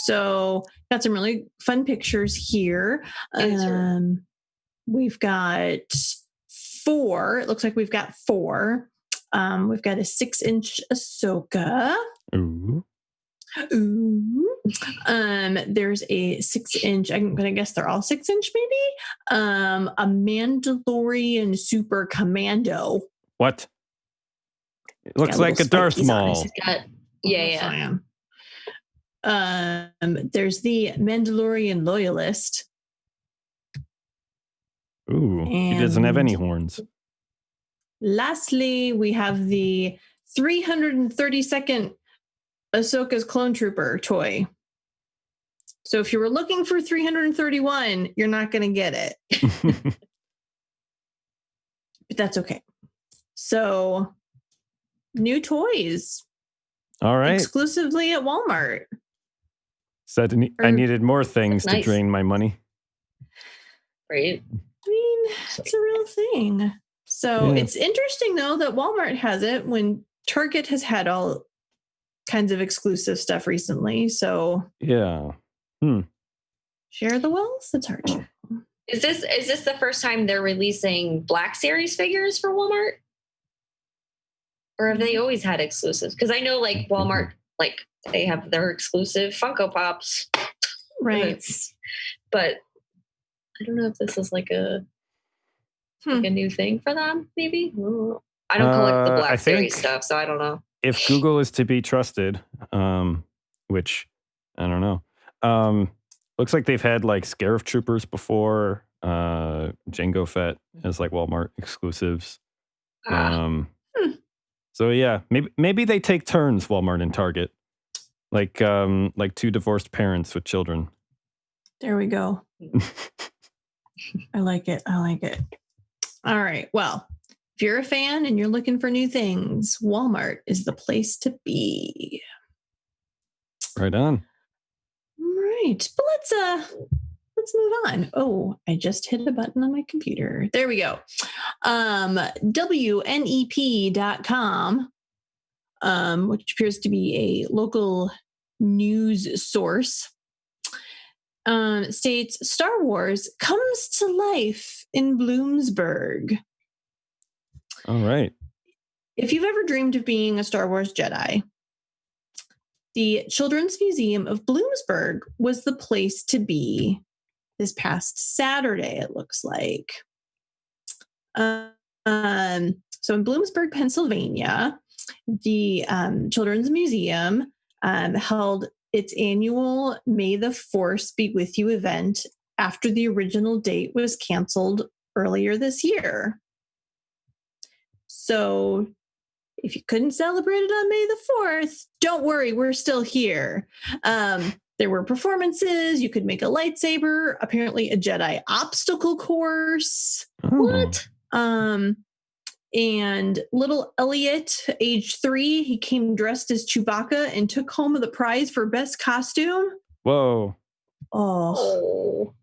So got some really fun pictures here. We've got 4. It looks like we've got 4. We've got a 6-inch Ahsoka. Ooh. There's a 6-inch, I'm gonna guess they're all 6-inch maybe. A Mandalorian Super Commando. What? It looks like a Darth Maul. Yeah. There's the Mandalorian Loyalist. Ooh, he doesn't have any horns. Lastly, we have the 332nd Ahsoka's Clone Trooper toy. So if you were looking for 331, you're not going to get it. But that's okay. So, new toys. All right. Exclusively at Walmart. So I needed more things to drain my money. Right. I mean, it's a real thing. So It's interesting, though, that Walmart has it when Target has had all kinds of exclusive stuff recently. So yeah. Share the wealth. It's hard. Is this the first time they're releasing Black Series figures for Walmart? Or have they always had exclusives? Because I know like Walmart, like they have their exclusive Funko Pops. Right. But I don't know if this is like a new thing for them, maybe. I don't collect the Black Series stuff, so I don't know. If Google is to be trusted, which I don't know. Looks like they've had like Scarif Troopers before, Jango Fett as like Walmart exclusives. So yeah, maybe they take turns, Walmart and Target, like 2 divorced parents with children. There we go. I like it. All right. Well, if you're a fan and you're looking for new things, Walmart is the place to be. Right on. Right. But let's move on. Oh, I just hit a button on my computer. There we go. WNEP.com, which appears to be a local news source, states Star Wars comes to life in Bloomsburg. All right. If you've ever dreamed of being a Star Wars Jedi, the Children's Museum of Bloomsburg was the place to be this past Saturday, it looks like. So in Bloomsburg, Pennsylvania, the Children's Museum held its annual May the Force Be With You event after the original date was canceled earlier this year. So if you couldn't celebrate it on May the 4th, don't worry, we're still here. There were performances. You could make a lightsaber, apparently a Jedi obstacle course. What? And little Elliot, age 3, he came dressed as Chewbacca and took home the prize for best costume. Whoa. Oh.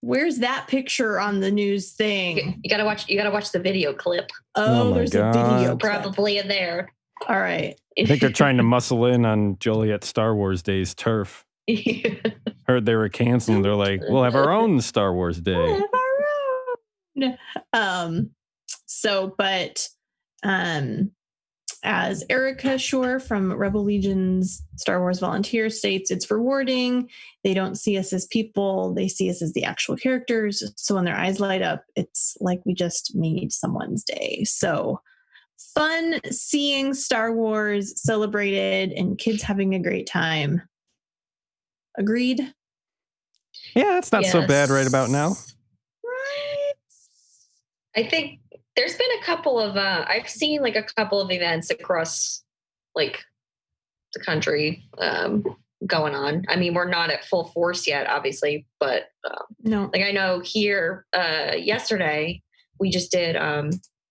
Where's that picture on the news thing? You gotta watch the video clip. Oh, there's a video clip. Probably in there. All right. I think they're trying to muscle in on Joliet Star Wars Day's turf. Heard they were canceling. They're like, we'll have our own Star Wars Day. We'll have our own. As Erica Shore from Rebel Legion's Star Wars Volunteer states, it's rewarding. They don't see us as people. They see us as the actual characters. So when their eyes light up, it's like we just made someone's day. So fun seeing Star Wars celebrated and kids having a great time. Agreed? Yeah, it's not so bad right about now. Right. I think there's been a couple of I've seen like a couple of events across like the country going on. I mean, we're not at full force yet, obviously, but No. like I know here yesterday we just did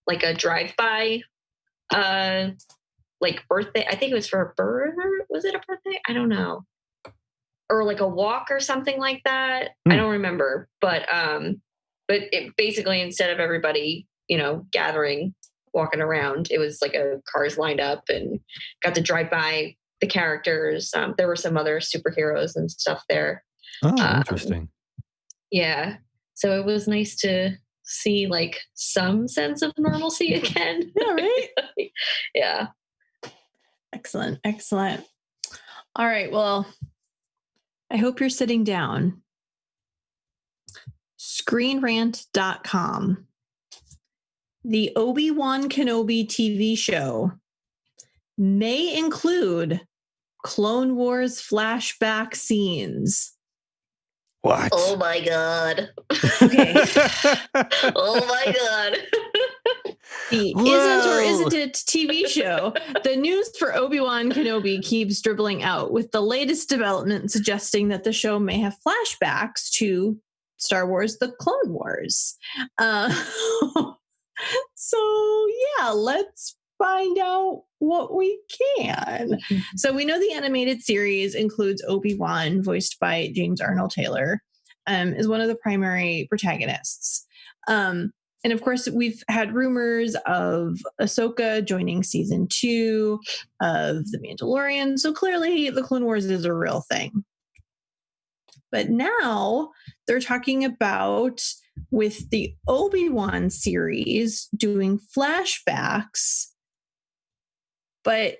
like a drive-by like birthday. I think it was for a bird. Was it a birthday? I don't know. Or like a walk or something like that. I don't remember, but it basically, instead of everybody, gathering, walking around, it was like a cars lined up and got to drive by the characters. There were some other superheroes and stuff there. Oh, interesting. Yeah. So it was nice to see like some sense of normalcy again. Yeah, right? Yeah. Excellent. Excellent. All right. Well, I hope you're sitting down. ScreenRant.com. The Obi-Wan Kenobi TV show may include Clone Wars flashback scenes. What? Oh my God. Okay. Oh my God. The isn't or isn't it TV show. The news for Obi-Wan Kenobi keeps dribbling out, with the latest development suggesting that the show may have flashbacks to Star Wars: The Clone Wars. So yeah, let's find out what we can. So we know the animated series includes Obi-Wan, voiced by James Arnold Taylor, is one of the primary protagonists. And of course, we've had rumors of Ahsoka joining season 2 of The Mandalorian. So clearly the Clone Wars is a real thing. But now they're talking about, with the Obi-Wan series, doing flashbacks, but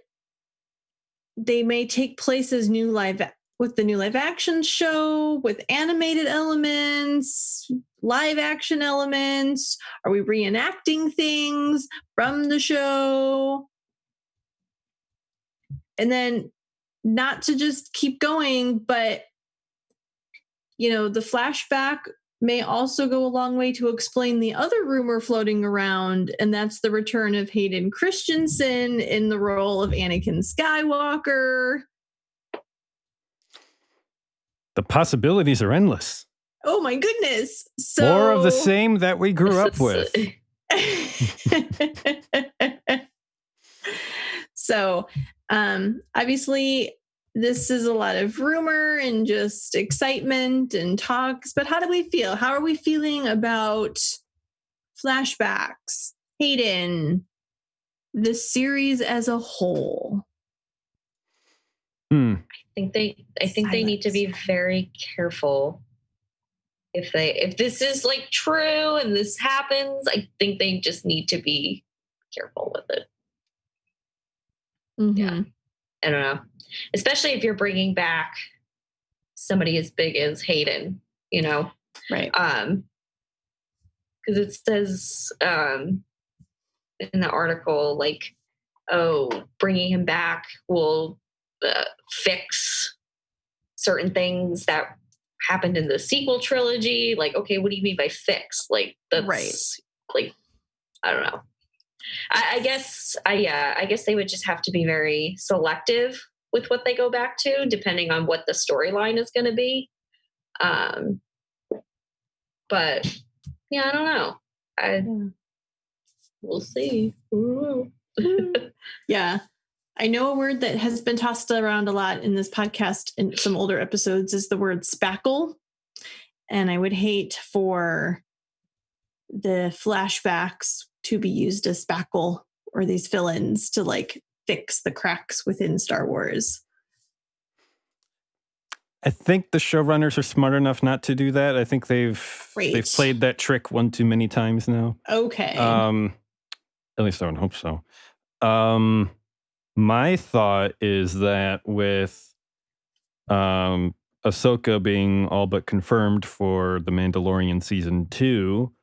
they may take place as with the new live action show, with animated elements, live action elements. Are we reenacting things from the show? And then, not to just keep going, but the flashback may also go a long way to explain the other rumor floating around, and that's the return of Hayden Christensen in the role of Anakin Skywalker. The possibilities are endless. Oh my goodness. So more of the same that we grew up with. So, obviously, this is a lot of rumor and just excitement and talks, but how do we feel? How are we feeling about flashbacks, Hayden, the series as a whole? I think they need to be very careful. If this is like true and this happens, I think they just need to be careful with it. Mm-hmm. Yeah. I don't know. Especially if you're bringing back somebody as big as Hayden, Right. Because it says in the article, like, bringing him back will fix certain things that happened in the sequel trilogy. Like, okay, what do you mean by fix? Like, that's right. Like, I don't know. I guess they would just have to be very selective with what they go back to, depending on what the storyline is going to be. But yeah, I don't know. We'll see. Yeah. I know a word that has been tossed around a lot in this podcast in some older episodes is the word spackle. And I would hate for the flashbacks to be used as spackle, or these fill-ins to like fix the cracks within Star Wars. I think the showrunners are smart enough not to do that. I think they've played that trick one too many times now. Okay. At least I would hope so. My thought is that with Ahsoka being all but confirmed for The Mandalorian Season 2,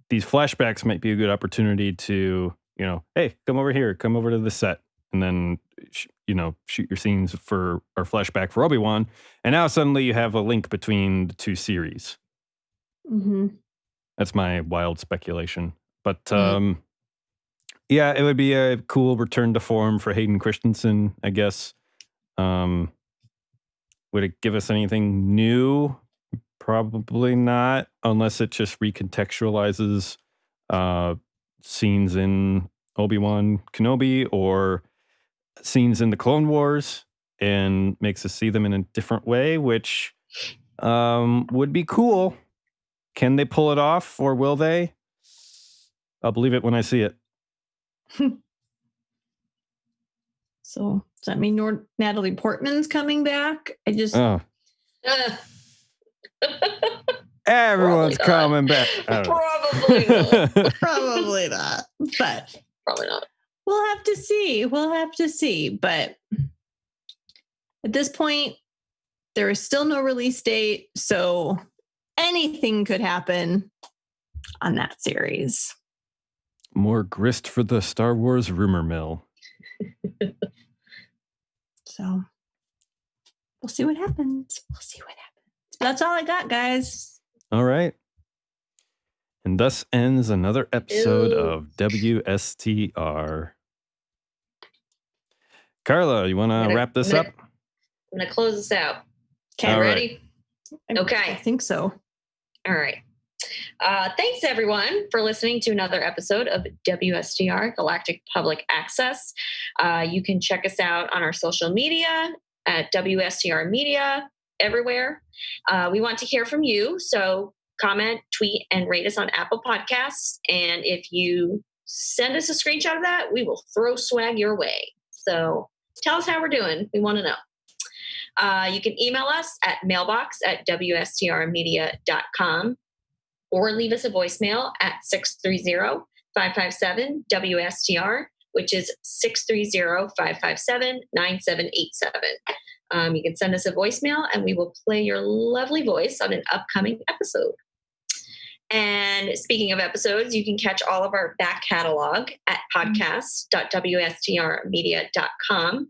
these flashbacks might be a good opportunity to, hey, come over here, come over to the set, and then, shoot your scenes for our flashback for Obi-Wan. And now suddenly you have a link between the two series. Mm-hmm. That's my wild speculation. But yeah, it would be a cool return to form for Hayden Christensen, I guess. Would it give us anything new? Probably not, unless it just recontextualizes scenes in Obi-Wan Kenobi or scenes in the Clone Wars and makes us see them in a different way, which would be cool. Can they pull it off, or will they? I'll believe it when I see it. So does that mean Natalie Portman's coming back? Everyone's coming back. Probably not. Probably not. But probably not. We'll have to see. But at this point, there is still no release date, so anything could happen on that series. More grist for the Star Wars rumor mill. So we'll see what happens. But that's all I got, guys. All right. And thus ends another episode of WSTR. Carla, you want to wrap this up? I'm going to close this out. Okay, ready? Okay. I think so. All right. Thanks, everyone, for listening to another episode of WSTR, Galactic Public Access. You can check us out on our social media at WSTR Media, everywhere. We want to hear from you, so comment, tweet, and rate us on Apple Podcasts. And if you send us a screenshot of that, we will throw swag your way. So tell us how we're doing. We want to know. You can email us at mailbox@wstrmedia.com or leave us a voicemail at 630-557-WSTR, which is 630-557-9787. You can send us a voicemail and we will play your lovely voice on an upcoming episode. And speaking of episodes, you can catch all of our back catalog at podcast.wstrmedia.com.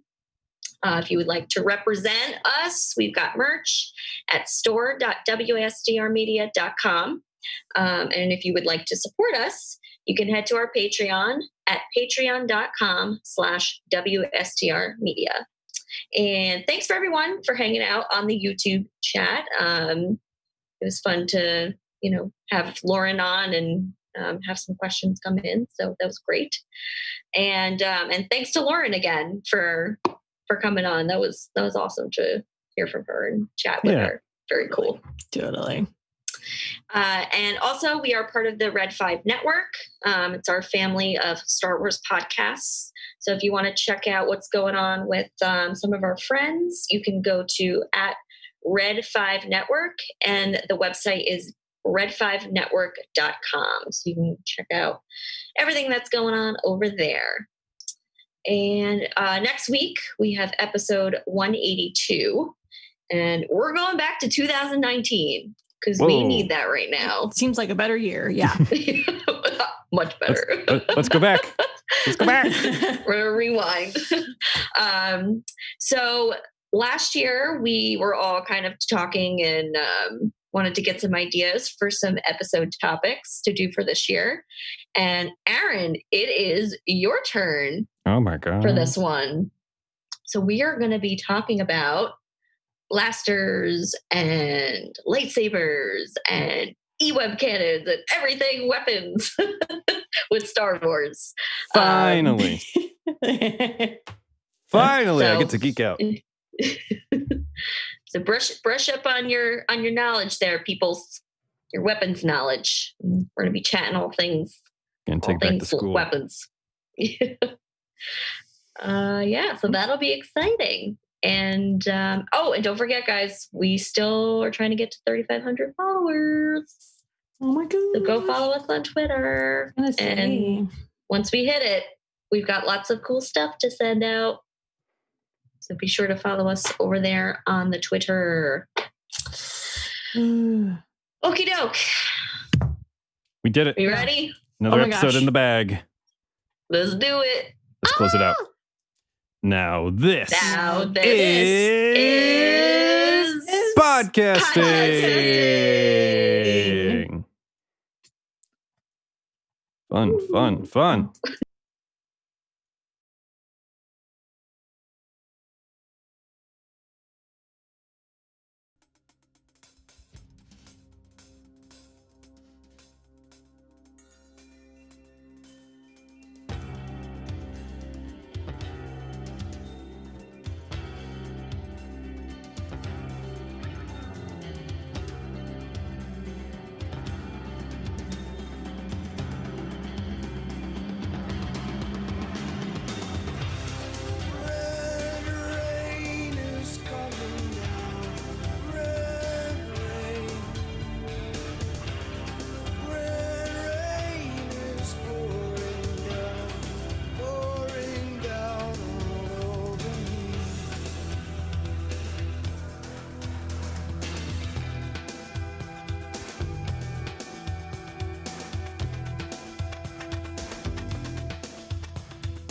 If you would like to represent us, we've got merch at store.wstrmedia.com. And if you would like to support us, you can head to our Patreon at patreon.com/WSTRmedia. And thanks for everyone for hanging out on the YouTube chat. It was fun to, have Lauren on and have some questions come in. So that was great. And thanks to Lauren again for coming on. That was awesome to hear from her and chat with her. Very cool. Totally. And also, we are part of the Red 5 Network. It's our family of Star Wars podcasts. So if you want to check out what's going on with some of our friends, you can go to Red 5 Network, and the website is red5network.com. So you can check out everything that's going on over there. And next week, we have episode 182, and we're going back to 2019. Because we need that right now. Seems like a better year. Yeah. Much better. Let's go back. Let's go back. We're going to rewind. So last year, we were all kind of talking and wanted to get some ideas for some episode topics to do for this year. And Aaron, it is your turn. Oh, my God. For this one. So we are going to be talking about blasters and lightsabers and E-web cannons and everything weapons with Star Wars. Finally. Finally, I get to geek out. So brush up on your knowledge there, peoples. Your weapons knowledge. We're going to be chatting all things. And take back to school. Weapons. So that'll be exciting. And and don't forget, guys, we still are trying to get to 3,500 followers. Oh my God! So go follow us on Twitter. And once we hit it, we've got lots of cool stuff to send out. So be sure to follow us over there on the Twitter. Okie doke. We did it. You ready? Another Oh my episode gosh. in the bag. Let's do it. Let's close it out. Now this Now this is podcasting. Fun.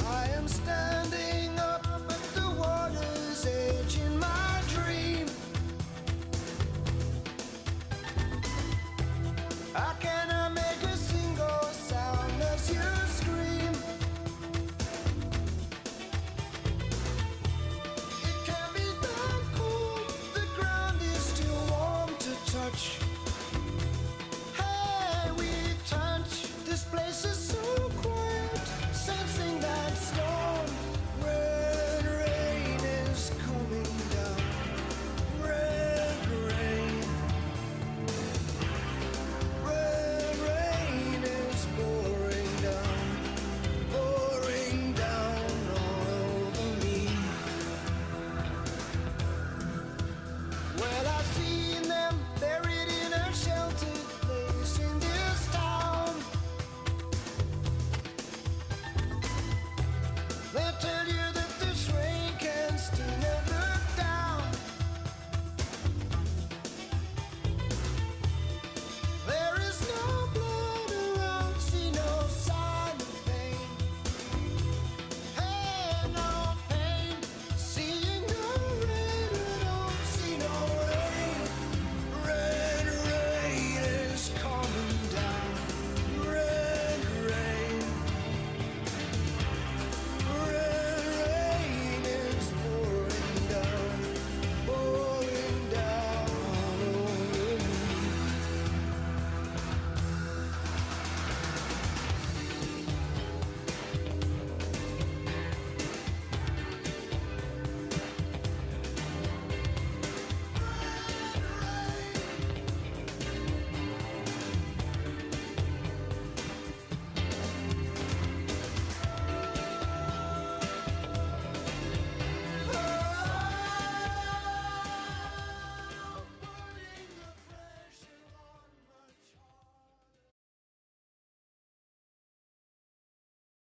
I am standing